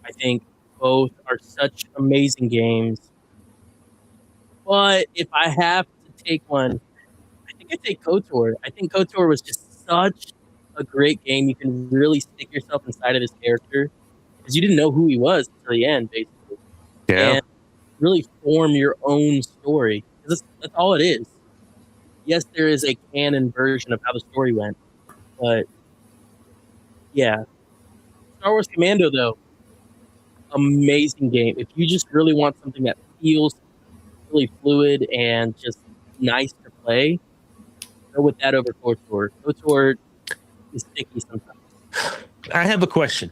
I think both are such amazing games, but if I have to take one, I take KOTOR. I think KOTOR was just such a great game. You can really stick yourself inside of this character because you didn't know who he was until the end, basically. Yeah. And really form your own story. That's all it is. Yes, there is a canon version of how the story went, but yeah. Star Wars Commando, though, amazing game. If you just really want something that feels really fluid and just nice to play, go with that over KOTOR. KOTOR is sticky sometimes. I have a question.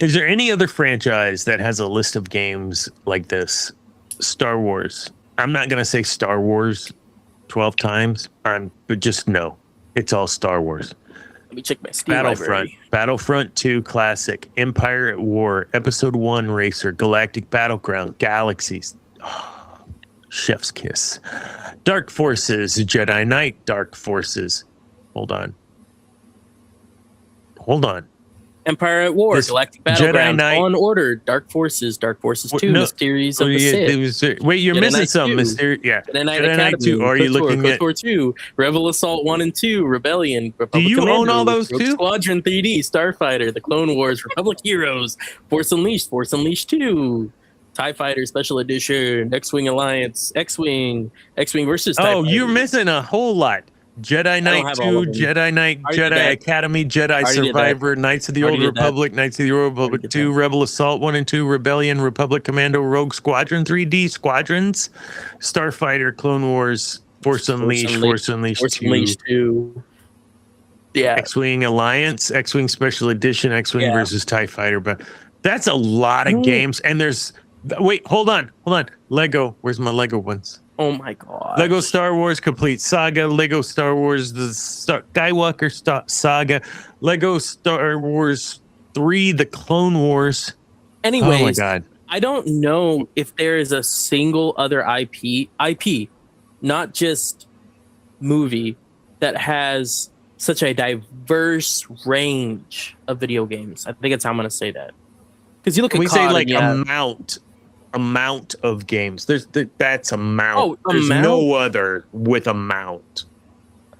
Is there any other franchise that has a list of games like this? Star Wars. I'm not going to say Star Wars 12 times, but just no. It's all Star Wars. Let me check my Steam Battlefront. library. Battlefront 2 Classic. Empire at War. Episode 1 Racer. Galactic Battleground. Galaxies. Oh, chef's kiss. Dark Forces. Jedi Knight. Dark Forces. Hold on. Empire at War, Galactic Battleground, Fallen Order, Dark Forces 2, Mysteries of the Sith. Wait, you're Jedi missing Knight some. 2, Jedi Knight 2. Are you looking at KOTOR 2, Rebel Assault 1 and 2, Rebellion, Republic Do you Commando, own all those Rogue too? Squadron 3D, Starfighter, The Clone Wars, Republic Heroes, Force Unleashed 2, TIE Fighter Special Edition, X-Wing Alliance, X-Wing versus TIE Fighter. You're missing a whole lot. Jedi Knight 2, Jedi Knight, Jedi Academy, Jedi Survivor, Knights of the Old Republic, Knights of the Old Republic 2, Rebel Assault 1 and 2, Rebellion, Republic Commando, Rogue Squadron 3D, Squadrons, Starfighter, Clone Wars, Force Unleashed 2. Yeah. X-Wing Alliance, X-Wing Special Edition, X-Wing versus TIE Fighter. But that's a lot of games. And there's... Wait, hold on. Lego. Where's my Lego ones? Oh my god. Lego Star Wars Complete Saga, Lego Star Wars The Skywalker Saga, Lego Star Wars 3 The Clone Wars. Anyways, oh my god. I don't know if there is a single other IP, not just movie, that has such a diverse range of video games. I think that's how I'm going to say that. Because you look at we COD say like and amount of games. That's amount. Oh, there's amount? no other with amount.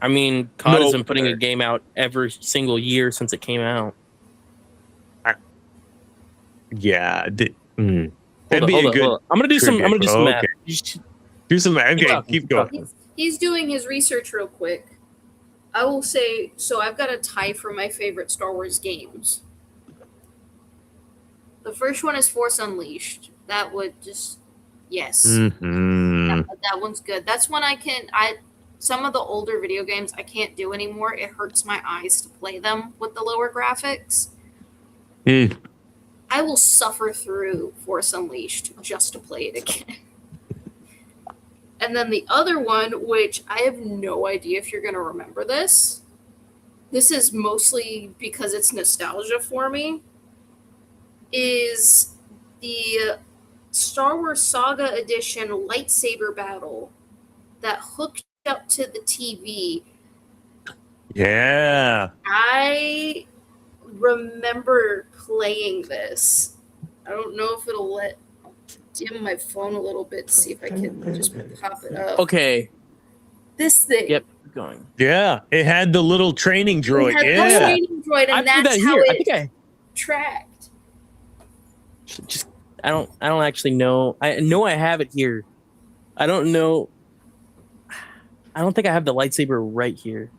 I mean, COD has been putting a game out every single year since it came out. Yeah. That'd Hold be a on. good. I'm gonna do some. I'm gonna do some math. Do some math. Okay, keep going. He's doing his research real quick. I will say, so I've got a tie for my favorite Star Wars games. The first one is Force Unleashed. That would just, yes. Mm-hmm. That one's good. That's one some of the older video games I can't do anymore. It hurts my eyes to play them with the lower graphics. I will suffer through Force Unleashed just to play it again. And then the other one, which I have no idea if you're going to remember this. This is mostly because it's nostalgia for me. Is the Star Wars Saga Edition lightsaber battle that hooked up to the TV. Yeah. I remember playing this. I don't know if it'll let dim my phone a little bit to see if I can just pop it up. Okay. This thing. Yep. Going. Yeah. It had the little training droid. It had Yeah. the training droid, and that's how it tracked. Just I don't actually know. I know I have it here. I don't know. I don't think I have the lightsaber right here.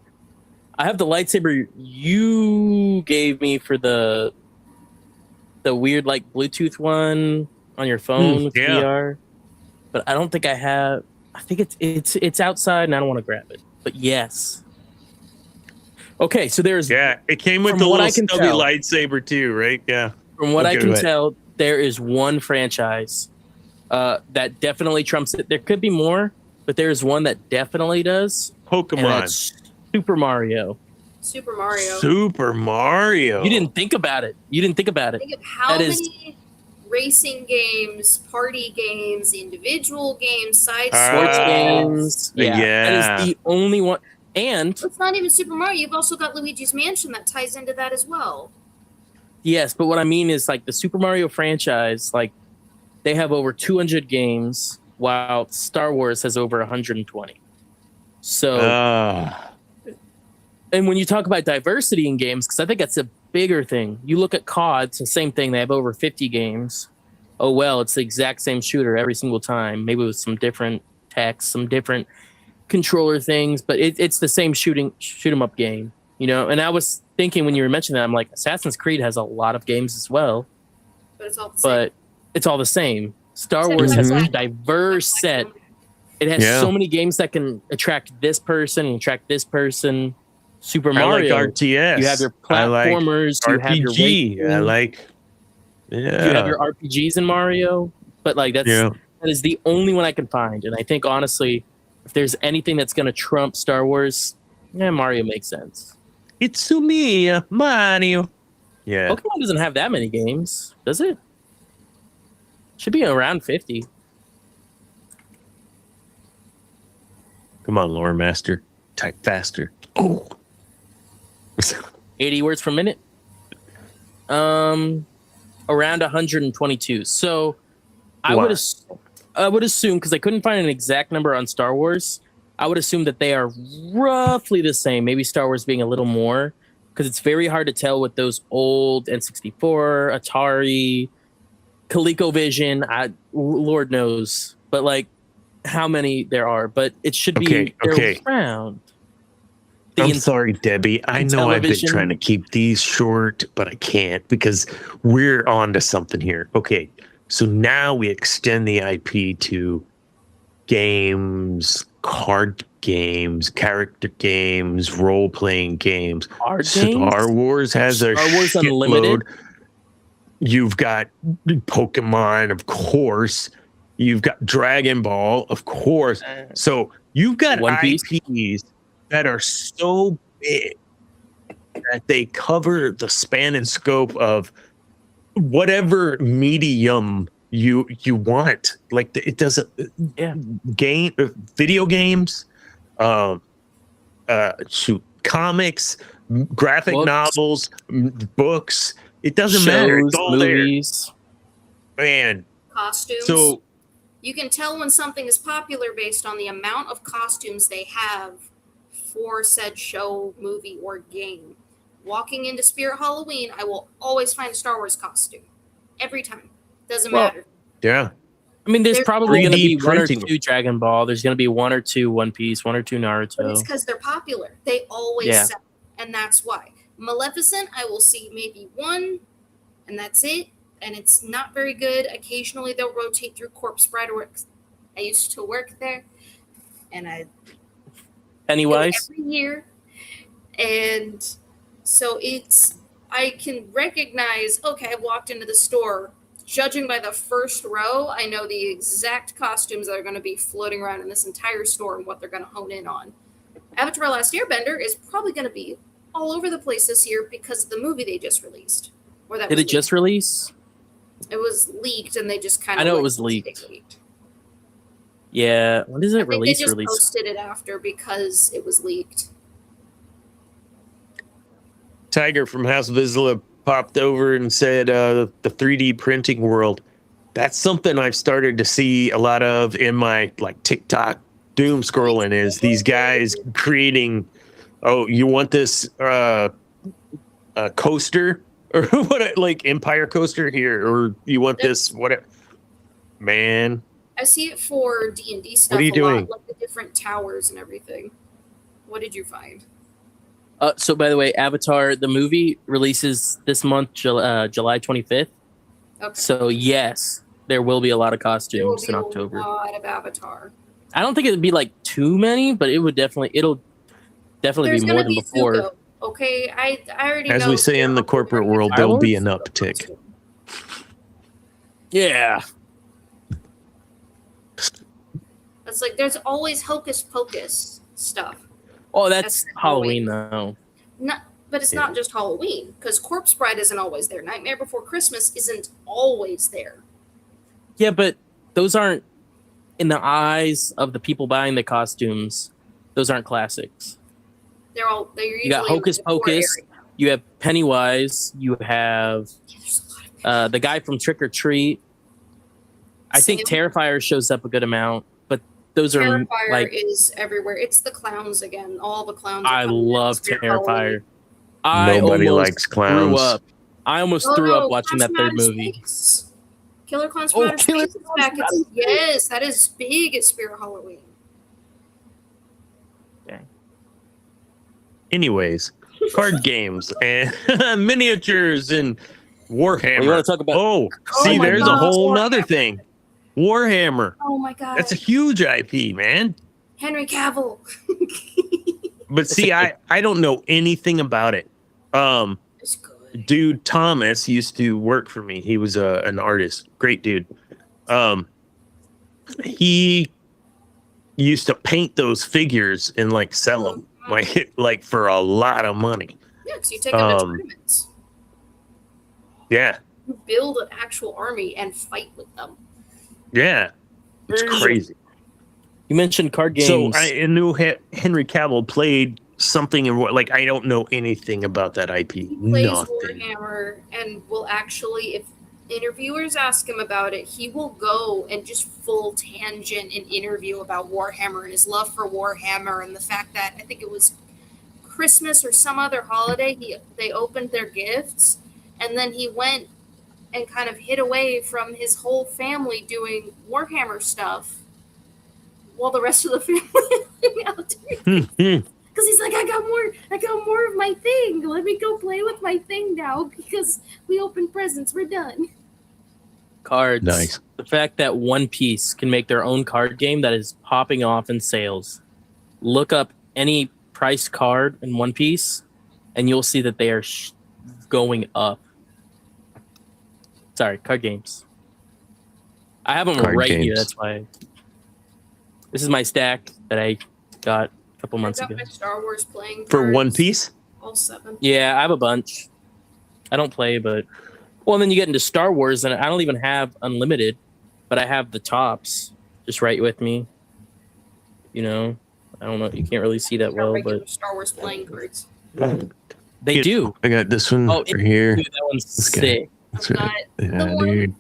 I have the lightsaber you gave me for the weird like Bluetooth one on your phone with VR. But I don't think I have. I think it's outside and I don't want to grab it. But yes. Okay, so there's it came with the little stubby lightsaber too, right? Yeah. From what I can tell, there is one franchise that definitely trumps it. There could be more, but there's one that definitely does. Pokemon. And that's Super Mario. Super Mario. Super Mario. You didn't think about it. Think of how many racing games, party games, individual games, side sports games. Yeah. That is the only one. And it's not even Super Mario. You've also got Luigi's Mansion that ties into that as well. Yes, but what I mean is like the Super Mario franchise, like they have over 200 games, while Star Wars has over 120. So, and when you talk about diversity in games, because I think that's a bigger thing. You look at COD, it's the same thing. They have over 50 games. Oh well, it's the exact same shooter every single time. Maybe with some different text, some different controller things, but it's the same shoot 'em up game, you know. And I was thinking when you were mentioning that, I'm like, Assassin's Creed has a lot of games as well, but it's all the same. Star Wars has a diverse set. It has so many games that can attract this person and attract this person. Super Mario, I like RTS. You have your platformers. I like you have your RPG. I like. You have your RPGs in Mario, but like that is the only one I can find. And I think honestly, if there's anything that's going to trump Star Wars, Mario makes sense. It's me, Mario. Yeah. Pokemon doesn't have that many games, does it? Should be around 50. Come on, lore master. Type faster. Oh. 80 words per minute. Around 122. So I would assume, because I couldn't find an exact number on Star Wars, I would assume that they are roughly the same. Maybe Star Wars being a little more, because it's very hard to tell with those old N64, Atari, ColecoVision. Lord knows, but like how many there are. But it should be around. I'm sorry, Debbie. I know I've been trying to keep these short, but I can't because we're on to something here. Okay, so now we extend the IP to games, card games, character games, role-playing games. Star Wars has a shitload. You've got Pokemon, of course. You've got Dragon Ball, of course. So you've got IPs that are so big that they cover the span and scope of whatever medium you want. Like it doesn't video games, comics, graphic novels, books. It doesn't matter. It's all movies. There. Man. Costumes. So you can tell when something is popular based on the amount of costumes they have for said show, movie, or game. Walking into Spirit Halloween, I will always find a Star Wars costume. Every time. Doesn't matter. Yeah. I mean, there's probably going to be one or two Dragon Ball. There's going to be one or two One Piece, one or two Naruto. But it's because they're popular. They always sell. And that's why. Maleficent, I will see maybe one, and that's it. And it's not very good. Occasionally, they'll rotate through Corpse Bride Works. I used to work there, and I Pennywise every year, and so I can recognize. Okay, I walked into the store. Judging by the first row, I know the exact costumes that are going to be floating around in this entire store and what they're going to hone in on. Avatar: Last Airbender is probably going to be all over the place this year because of the movie they just released. Did it just release? It was leaked, and they just kind of. I know it was leaked. Yeah, when does it release? They just posted it after because it was leaked. Tiger from House Vizsla popped over and said the 3D printing world. That's something I've started to see a lot of in my like TikTok doom scrolling is these guys creating, oh, you want this coaster or what, like Empire coaster here, or you want this, whatever. Man. I see it for D&D stuff. What are you doing? Lot, like the different towers and everything. What did you find? So by the way, Avatar, the movie releases this month, July 25th. Okay. So yes, there will be a lot of costumes in October. A lot of Avatar. I don't think it would be like too many, but it'll definitely be more than before. Zuko, okay, I already know. As we say in the corporate world, there'll be an uptick. Yeah. It's like there's always Hocus Pocus stuff. Oh, that's Halloween though. But it's not just Halloween, because Corpse Bride isn't always there. Nightmare Before Christmas isn't always there. Yeah, but those aren't, in the eyes of the people buying the costumes, those aren't classics. They're usually you got Hocus Pocus, you have Pennywise, you have the guy from Trick or Treat. I think Terrifier shows up a good amount, but those Terrifier are like is everywhere. It's the clowns again. All the clowns. I love Terrifier. Nobody likes clowns. I almost threw up watching that third movie. Killer Clowns from Outer Space is back. Yes, that is big at Spirit Halloween. Okay. Anyways, card games and miniatures and Warhammer. You want to talk about? There's a whole nother thing. Warhammer. Oh my god. That's a huge IP, man. Henry Cavill. But see, I don't know anything about it. It's good. Dude Thomas used to work for me. He was an artist. Great dude. He used to paint those figures and like sell them like for a lot of money. Yeah, because you take them to tournaments. Yeah. You build an actual army and fight with them. Yeah. It's crazy. You mentioned card games. So I knew Henry Cavill played something in what, like, I don't know anything about that IP. He plays Nothing. Warhammer and will actually, if interviewers ask him about it, he will go and just full tangent an interview about Warhammer and his love for Warhammer and the fact that I think it was Christmas or some other holiday, they opened their gifts and then he went and kind of hid away from his whole family doing Warhammer stuff while the rest of the family hung out. Because he's like, I got more of my thing. Let me go play with my thing now because we opened presents. We're done. Cards. Nice. The fact that One Piece can make their own card game that is popping off in sales. Look up any priced card in One Piece, and you'll see that they are going up. Sorry, card games. I have them right here. That's why. This is my stack that I got a couple months ago. I got my Star Wars playing For cards, One Piece? all 7. Yeah, I have a bunch. I don't play, but well, and then you get into Star Wars, and I don't even have unlimited, but I have the tops just right with me. You know, I don't know. You can't really see that well, but Star Wars playing cards. they do. I got this one right here. Dude, that one's sick. That's right. Yeah, one dude.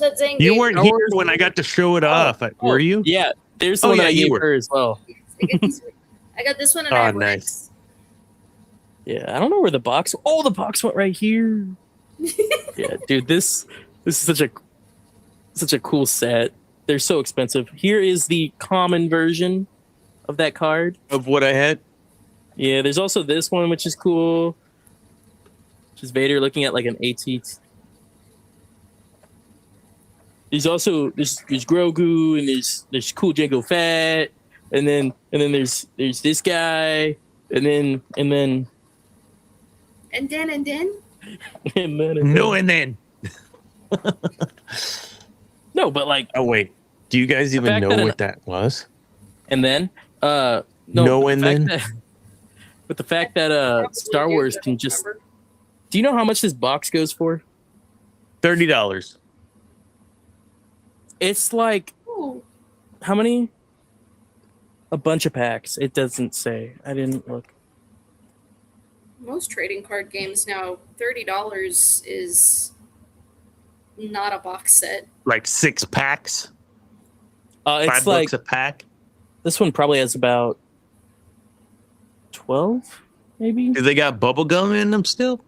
That Zane You gave weren't me. here when I got to show it off. Were you? Yeah, there's the Oh, one yeah, that I you gave were. her as well. I got this one and Oh, I have nice. Rex. Yeah, I don't know where the box. Oh, the box went right here. Yeah, dude, this is such a cool set. They're so expensive. Here is the common version of that card. Of what I had? Yeah, there's also this one, which is cool. Which is Vader looking at like an AT. There's also there's Grogu and there's Cool Jango Fett, and then there's this guy, and then And then. And then. No, but like, oh wait, do you guys even know what that was? And then no, and then. But the fact that Star Wars can just. Do you know how much this box goes for? $30. It's like Ooh. how many? A bunch of packs. It doesn't say. I didn't look. Most trading card games now, $30 is not a box set. Like 6 packs. It's $5 like a pack. this one probably has about 12, maybe. Do they got bubble gum in them still?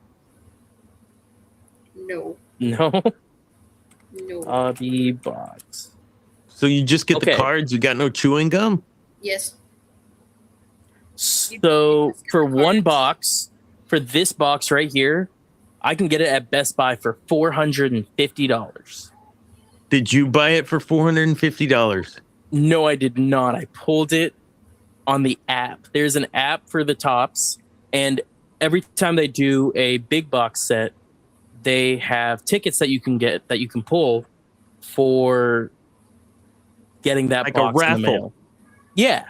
No. No. No. Hobby box. So you just get the Okay. cards. You got no chewing gum. Yes. So for one box, for this box right here, I can get it at Best Buy for $450. Did you buy it for $450? No, I did not. I pulled it on the app. There's an app for the tops, and every time they do a big box set, they have tickets that you can get that you can pull for getting that Like a box in the raffle. mail. Yeah.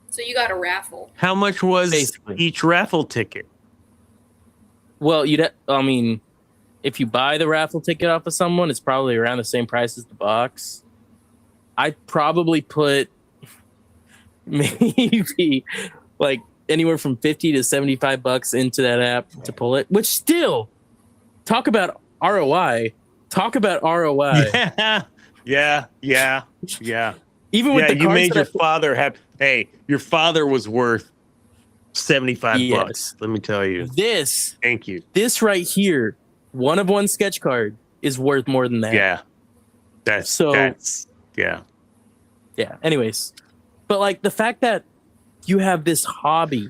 So you got a raffle. How much was Basically. each raffle ticket? Well, if you buy the raffle ticket off of someone, it's probably around the same price as the box. I'd probably put maybe like anywhere from $50 to $75 into that app to pull it, which still talk about ROI. Talk about ROI. Yeah. Even with the you cards made that your I- father have. Hey, your father was worth $75. Yes. Let me tell you. This Thank you. this right here, one of one sketch card is worth more than that. Yeah. That's yeah. Yeah. Anyways, but like the fact that you have this hobby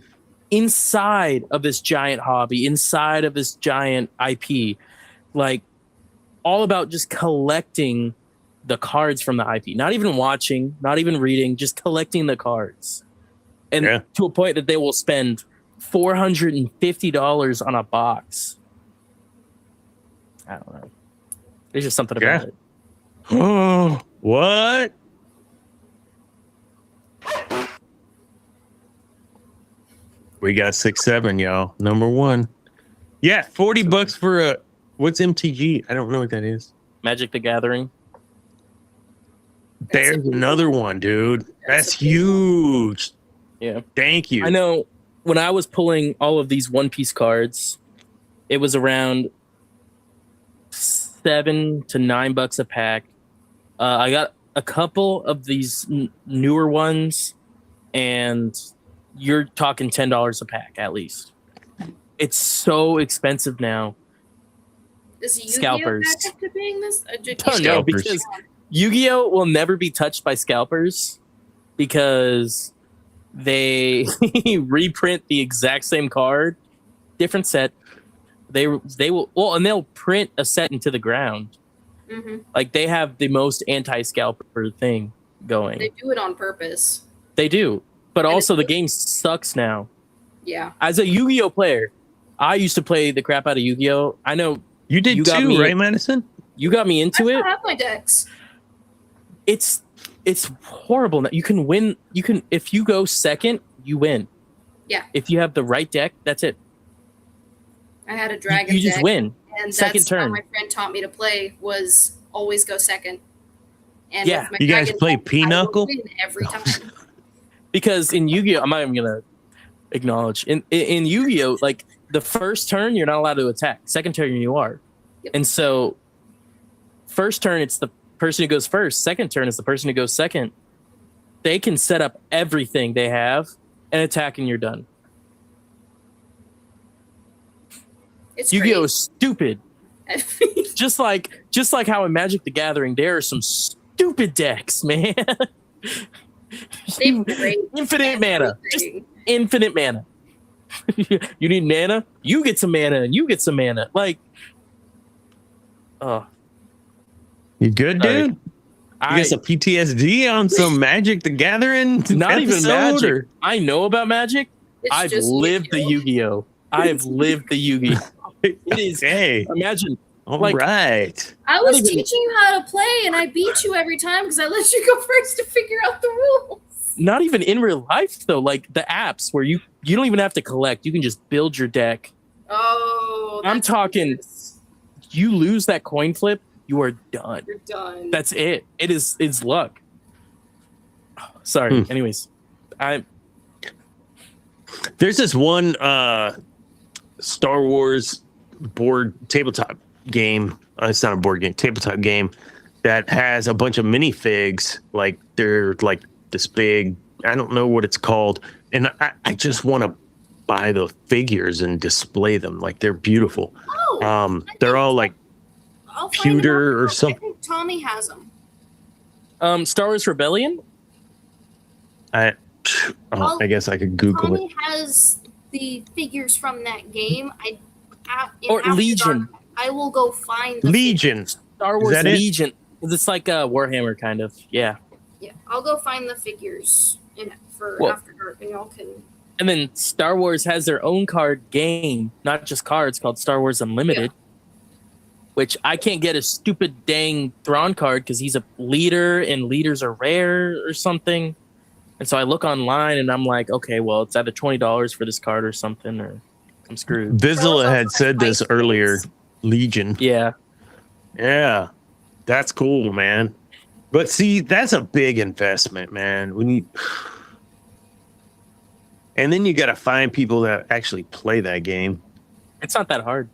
inside of this giant hobby, inside of this giant IP, like all about just collecting the cards from the IP, not even watching, not even reading, just collecting the cards. And to a point that they will spend $450 on a box. I don't know. There's just something about it. Oh, what? We got 6-7, y'all. Number 1. Yeah, $40 for a what's MTG? I don't know what that is. Magic the Gathering. There's another one, dude. That's huge. Yeah. Thank you. I know when I was pulling all of these One Piece cards, it was around $7 to $9 a pack. I got a couple of these newer ones, and you're talking $10 a pack at least. It's so expensive now. Is Yu-Gi-Oh Scalpers. back into being this? No, because Yu-Gi-Oh will never be touched by scalpers because they reprint the exact same card, different set. They will and they'll print a set into the ground. Mm-hmm. Like they have the most anti-scalper thing going. They do it on purpose. They do, but also the game sucks now. Yeah. As a Yu-Gi-Oh player, I used to play the crap out of Yu-Gi-Oh. I know you did got too, me- right, Madison? You got me into I it. still have my decks. It's horrible. Now you can win. You can if you go second, you win. Yeah. If you have the right deck, that's it. I had a dragon You just deck, win. and Second that's how turn. my friend taught me to play was always go second. And Yeah. with my You guys dragon play deck, I Pinochle? would win every time. Because in Yu-Gi-Oh, I'm not even gonna acknowledge in Yu-Gi-Oh, like the first turn you're not allowed to attack. Second turn you are, and so first turn it's the person who goes first. Second turn is the person who goes second. They can set up everything they have and attack, and you're done. It's Yu-Gi-Oh great. is stupid. just like how in Magic the Gathering there are some stupid decks, man. Infinite mana. Just infinite mana. You need mana? You get some mana and you get some mana. Like, oh. You good, dude? You got some PTSD on some Magic the Gathering? Not even episode, Magic. or- I know about Magic. It's I've just lived the Yu-Gi-Oh. I've lived the Yu-Gi-Oh. It is. Hey, imagine. All like, right. I was teaching you how to play, and I beat you every time because I let you go first to figure out the rules. Not even in real life though. Like the apps where you don't even have to collect. You can just build your deck. Oh, I'm talking you lose that coin flip, you are done. You're done. That's it. It's luck. Sorry. Anyways, there's this one Star Wars board tabletop game. It's not a board game, tabletop game that has a bunch of minifigs. Like they're like this big. I don't know what it's called, and I just want to buy the figures and display them. Like they're beautiful. Oh, they're all like pewter or something. I think Tommy has them. Star Wars Rebellion. I guess I could Google Tommy it. has the figures from that game. Or Legion. I will go find the Legion. Star Wars Legion. It's like a Warhammer kind of. Yeah. Yeah, I'll go find the figures for After Dark, and y'all can. And then Star Wars has their own card game, not just cards, called Star Wars Unlimited. Yeah. Which I can't get a stupid dang Thrawn card because he's a leader and leaders are rare or something. And so I look online and I'm like, okay, well, it's either $20 for this card or something, or I'm screwed. Vizsla had said this earlier. Legion. Yeah. Yeah. That's cool, man. But see, that's a big investment, man. And then you got to find people that actually play that game. It's not that hard.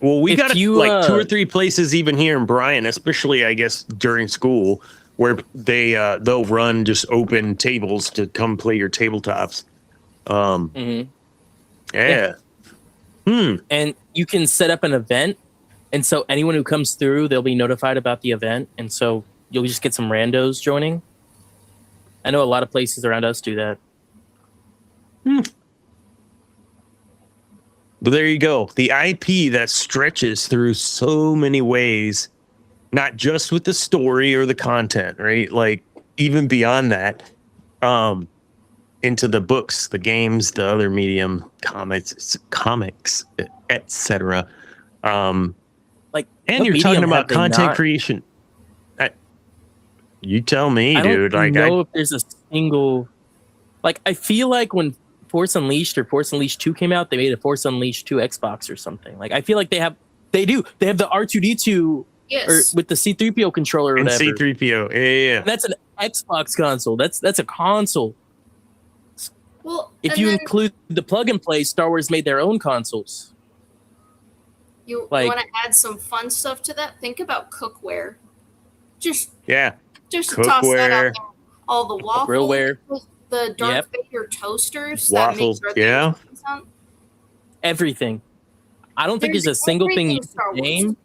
Well, we got like 2 or 3 places even here in Bryan, especially I guess during school, where they'll run just open tables to come play your tabletops. Yeah. And you can set up an event, and so anyone who comes through, they'll be notified about the event, and so you'll just get some randos joining. I know a lot of places around us do that. But there you go. The IP that stretches through so many ways, not just with the story or the content, right? Like even beyond that, into the books, the games, the other medium, comics, etc. Like, and you're talking about content creation. You tell me, dude. I don't know if there's a single. Like, I feel like when Force Unleashed or Force Unleashed 2 came out, they made a Force Unleashed 2 Xbox or something. Like, I feel like they have the R2D2 with the C-3PO controller or whatever. C-3PO, yeah. And that's an Xbox console. That's a console. Well, if you include the plug and play, Star Wars made their own consoles. You want to add some fun stuff to that? Think about cookware. Just cookware. Toss that out there. All the waffles, grillware, the Darth Vader toasters, waffles, everything. I don't think there's a single thing you could name.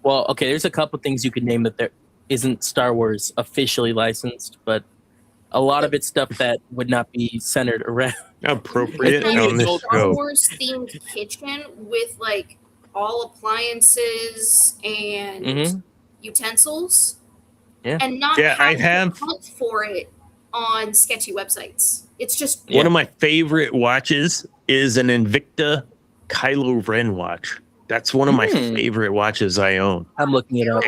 Well, okay, there's a couple things you could name that there isn't Star Wars officially licensed, but a lot of it's stuff that would not be centered around appropriate on this Star show. Wars themed kitchen with like all appliances and utensils. Yeah. And not I have hunt for it on sketchy websites. It's just one of my favorite watches is an Invicta Kylo Ren watch. That's one of my favorite watches I own. I'm looking it up.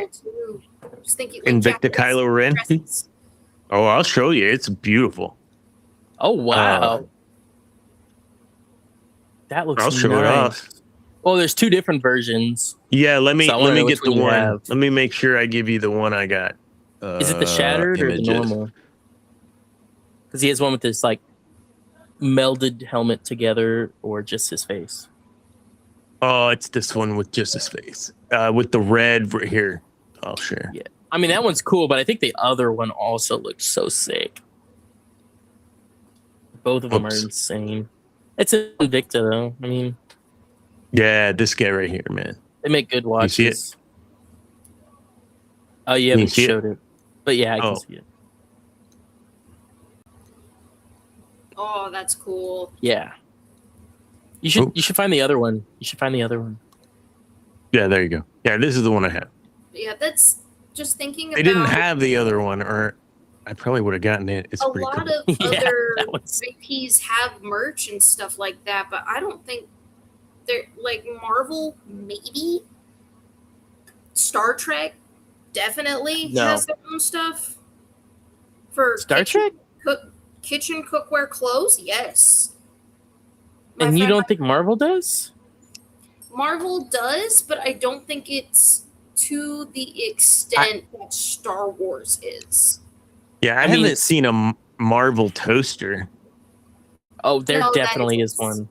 Just thinking, Invicta Kylo Ren. Oh, I'll show you. It's beautiful. Oh wow, that looks. I'll show nice. it off. Well, there's 2 different versions. Yeah, let me get the one. Have. Let me make sure I give you the one I got. Is it the shattered or the normal? Because he has one with this like melded helmet together, or just his face. Oh, it's this one with just his face. With the red right here. I'll share. Yeah. I mean, that one's cool, but I think the other one also looks so sick. Both of them are insane. It's an Invicta, though. I mean... Yeah, this guy right here, man. They make good watches. You see it? Oh, you haven't showed it. But yeah, I can see it. Oh, that's cool. Yeah. You should find the other one. You should find the other one. Yeah, there you go. Yeah, this is the one I have. Yeah, that's just thinking about... They didn't have the other one, or I probably would have gotten it. It's a pretty lot cool. of other IPs have merch and stuff like that, but I don't think they're like Marvel, maybe. Star Trek definitely has their own stuff. For Star Trek? Kitchen cookware clothes, yes. And you don't think Marvel does? Marvel does, but I don't think it's to the extent that Star Wars is. Yeah, I haven't seen a Marvel toaster. Oh, there No, that definitely is is- one.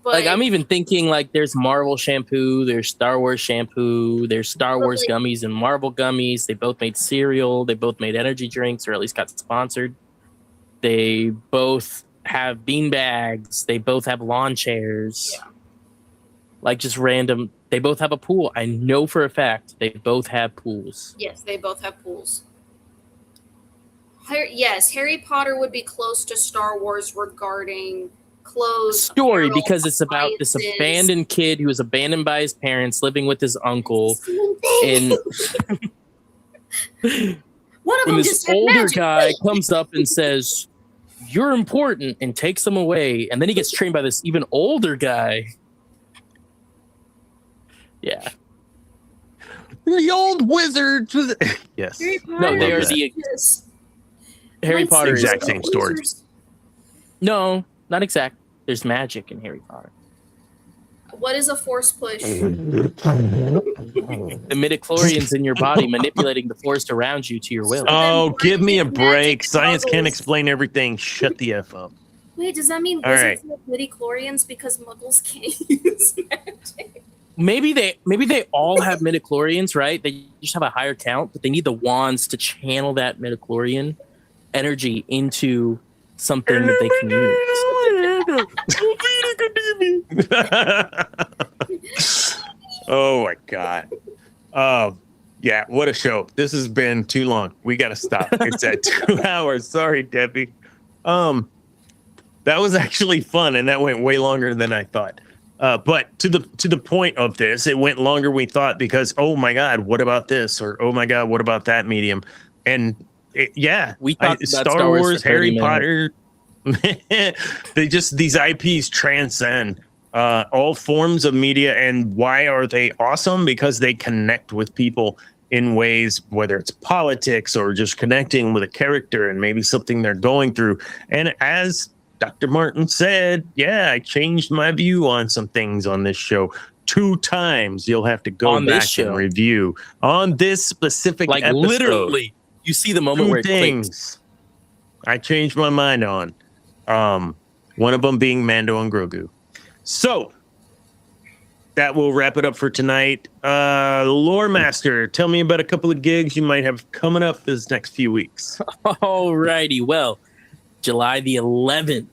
But Like, I'm even thinking, like, there's Marvel shampoo, there's Star Wars shampoo, there's Star But, Wars like- gummies and Marvel gummies. They both made cereal. They both made energy drinks, or at least got sponsored. They both have bean bags. They both have lawn chairs. Yeah. Like, just random. They both have a pool. I know for a fact they both have pools. yes, they both have pools. Yes, Harry Potter would be close to Star Wars regarding clothes. Story, apparel, because it's about this appliances. abandoned kid who was abandoned by his parents, living with his uncle. And One of when them this just had older magic guy feet. comes up and says, "You're important," and takes him away, and then he gets trained by this even older guy. Yeah. The old wizards. Yes. Harry No, Potter they are is the just- Harry Lightsabers Potter is exact same story. lasers. No, not exact. There's magic in Harry Potter. What is a force push? The midichlorians in your body manipulating the force around you to your will. Oh, give me a Magic break. Science can't muggles. explain everything. Shut the F up. Wait, does that mean All wizards have midichlorians because muggles can't use magic? Maybe they all have midichlorians, right? They just have a higher count, but they need the wands to channel that midichlorian energy into something that they can use. Oh my god. Yeah, what a show. This has been too long. We gotta stop. It's at 2 hours. Sorry, Debbie. That was actually fun, and that went way longer than I thought. But to the point of this, it went longer than we thought because, oh my god, what about this? Or oh my god, what about that medium? And we talked about Star Wars, for 30 Harry Potter. These IPs transcend all forms of media. And why are they awesome? Because they connect with people in ways, whether it's politics or just connecting with a character and maybe something they're going through. And as Dr. Martin said, I changed my view on some things on this show 2 times. You'll have to go On this back show. and review on this specific Like episode. literally, you see the moment 2 where it clicks. things I changed my mind on. One of them being Mando and Grogu. So that will wrap it up for tonight. Lore Master, tell me about a couple of gigs you might have coming up this next few weeks. Alrighty, well, July the 11th,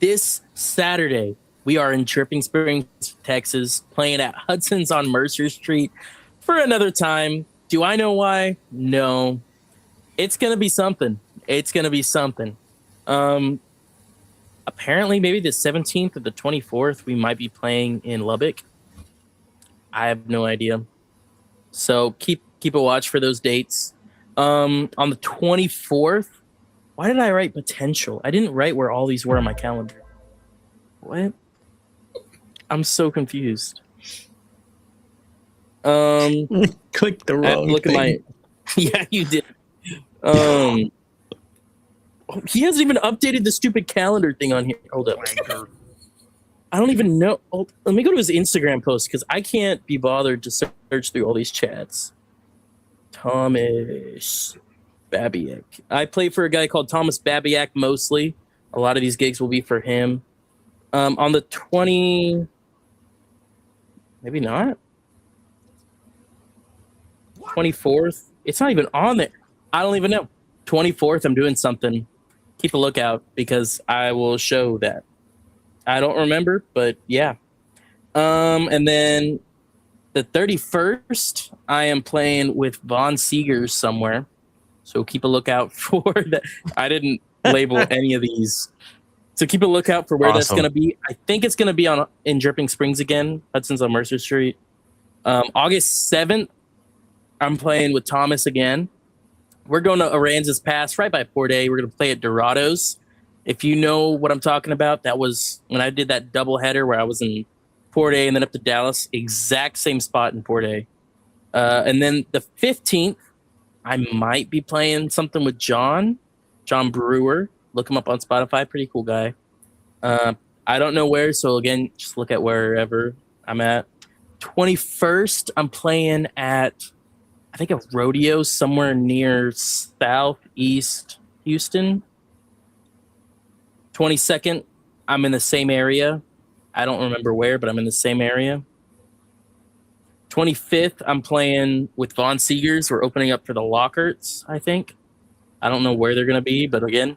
this Saturday, we are in Dripping Springs, Texas, playing at Hudson's on Mercer Street for another time. Do I know why? No. It's going to be something. It's going to be something. Apparently, maybe the 17th or the 24th, we might be playing in Lubbock. I have no idea. So keep a watch for those dates. On the 24th, why did I write potential? I didn't write where all these were on my calendar. What? I'm so confused. Click the wrong look thing. at my. Yeah, you did. He hasn't even updated the stupid calendar thing on here. Hold up. I don't even know. Oh, let me go to his Instagram post because I can't be bothered to search through all these chats. Thomas Babiak. I play for a guy called Thomas Babiak mostly. A lot of these gigs will be for him. On the 20... Maybe not. 24th. It's not even on there. I don't even know. 24th, I'm doing something. Keep a lookout because I will show that. I don't remember, but yeah. And then the 31st, I am playing with Von Seegers somewhere. So keep a lookout for that. I didn't label any of these. So keep a lookout for where that's Awesome. going to be. I think it's going to be in Dripping Springs again. Hudson's on Mercer Street. August 7th, I'm playing with Thomas again. We're going to Aransas Pass right by Port A. We're going to play at Dorados. If you know what I'm talking about, that was when I did that double header where I was in Port A and then up to Dallas. Exact same spot in Port A. And then the 15th, I might be playing something with John Brewer. Look him up on Spotify. Pretty cool guy. I don't know where, so again, just look at wherever I'm at. 21st, I'm playing at, I think, a rodeo somewhere near southeast Houston. 22nd, I'm in the same area. I don't remember where, but I'm in the same area. 25th, I'm playing with Von Seegers. We're opening up for the Lockharts, I think. I don't know where they're going to be, but again,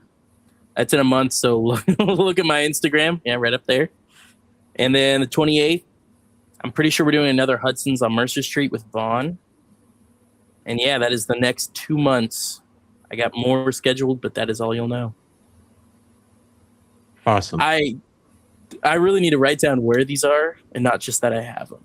that's in a month, so look at my Instagram. Yeah, right up there. And then the 28th, I'm pretty sure we're doing another Hudson's on Mercer Street with Vaughn. And yeah, that is the next 2 months. I got more scheduled, but that is all you'll know. Awesome. I really need to write down where these are and not just that I have them.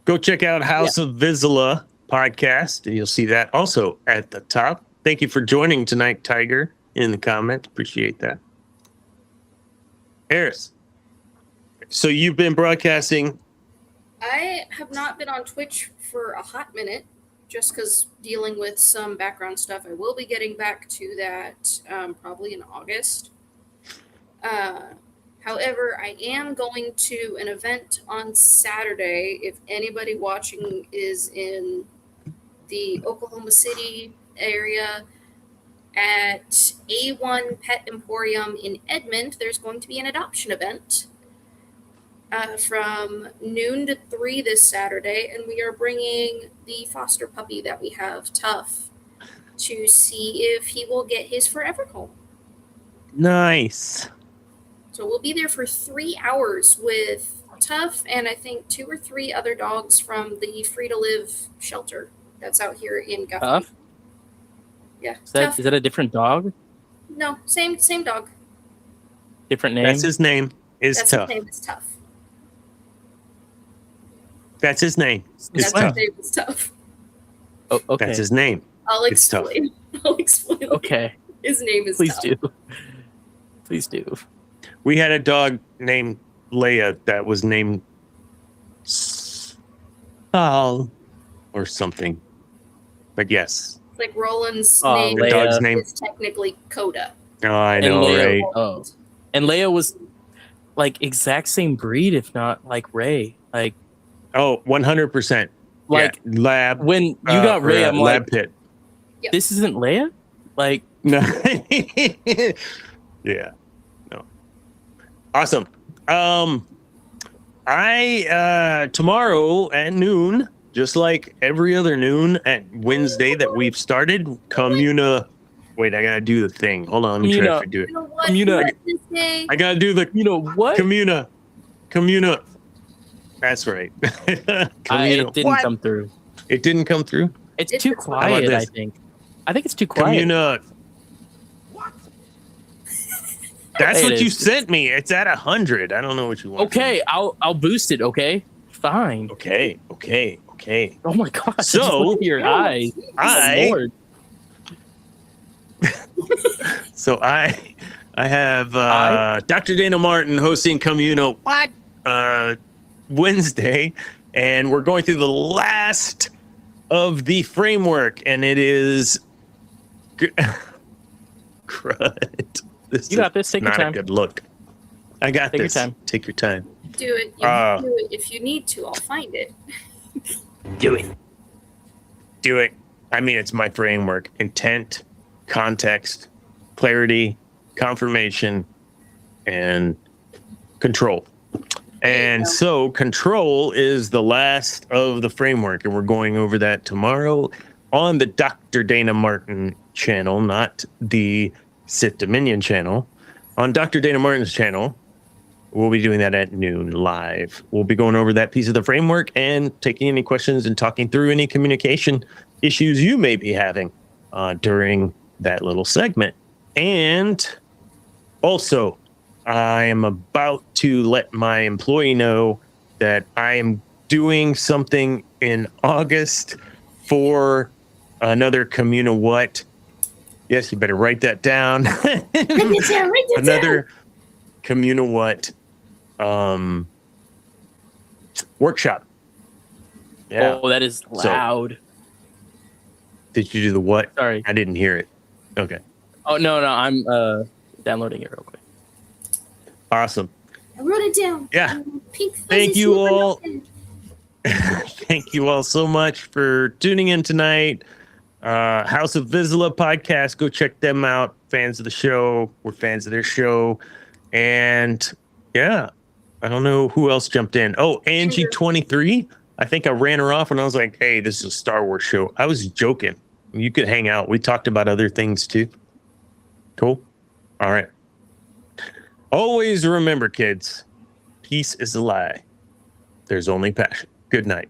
Go check out House of Vizsla podcast. You'll see that also at the top. Thank you for joining tonight, Tiger, in the comments. Appreciate that. Harris, so you've been broadcasting. I have not been on Twitch for a hot minute, just because dealing with some background stuff. I will be getting back to that probably in August. However, I am going to an event on Saturday. If anybody watching is in the Oklahoma City area, at A1 Pet Emporium in Edmond, there's going to be an adoption event from noon to 3 this Saturday, and we are bringing the foster puppy that we have, Tough, to see if he will get his forever home. Nice. So we'll be there for 3 hours with Tough and I think 2 or 3 other dogs from the Free to Live shelter that's out here in Guthrie. Tough? Yeah. Is that a different dog? No, same dog. Different name? That's his name. That's Tough. his name is Tough. That's his name. That's his name is Tough. Oh, okay. That's his name. I'll It's Tough. explain. I'll explain. Okay. His name is Please Tough. do. Please do. We had a dog named Leia that was named Saul or something. But yes. Like Roland's Oh, name, Leia. Dog's name. is technically Coda. Oh, I And know, Leia, right? Oh. And Leia was like exact same breed, if not like Ray. Like, Oh, 100%. Like, yeah. Lab. when you got Ray, I'm lab like, pit. Yep. this isn't Leia? Like, No. Yeah. No. Awesome. I tomorrow at noon, just like every other noon at Wednesday that we've started, Communa. Wait, I gotta do the thing. Hold on, let me try to do it. You know what? Communa. Wednesday? I gotta do the you know what? Communa. That's right. It didn't come through. It didn't come through. It's It's too fine. quiet, How I about think. I think it's too quiet. Communa. That's It what you is. sent me. It's at 100. I don't know what you want. Okay, I'll boost it, okay? Fine. Okay. Oh my gosh. So, just look at your eyes. I- Lord. So I have Dr. Dana Martin hosting Communa Wednesday, and we're going through the last of the framework, and it is crud. You got this. Take your not time. a good look. I got Take your this. time. Take your time. Do it. You do it. If you need to, I'll find it. Do it. I mean, it's my framework: intent, context, clarity, confirmation, and control. And so control is the last of the framework, and we're going over that tomorrow on the Dr. Dana Martin channel, not the Sith Dominion channel. On Dr. Dana Martin's channel, we'll be doing that at noon live. We'll be going over that piece of the framework and taking any questions and talking through any communication issues you may be having during that little segment. And also, I am about to let my employee know that I am doing something in August for another Communa What. Yes, you better write that down. Another Communa What workshop. Yeah. Oh, that is loud. Did you do the what? Sorry. I didn't hear it. Okay. Oh no, I'm Downloading it real quick. Awesome. I wrote it down. Yeah. Pink fuzzy Thank you super all. nothing. Thank you all so much for tuning in tonight. House of Vizsla podcast. Go check them out. Fans of the show. We're fans of their show. And yeah, I don't know who else jumped in. Oh, Angie23. I think I ran her off when I was like, hey, this is a Star Wars show. I was joking. You could hang out. We talked about other things too. Cool. All right. Always remember, kids, peace is a lie. There's only passion. Good night.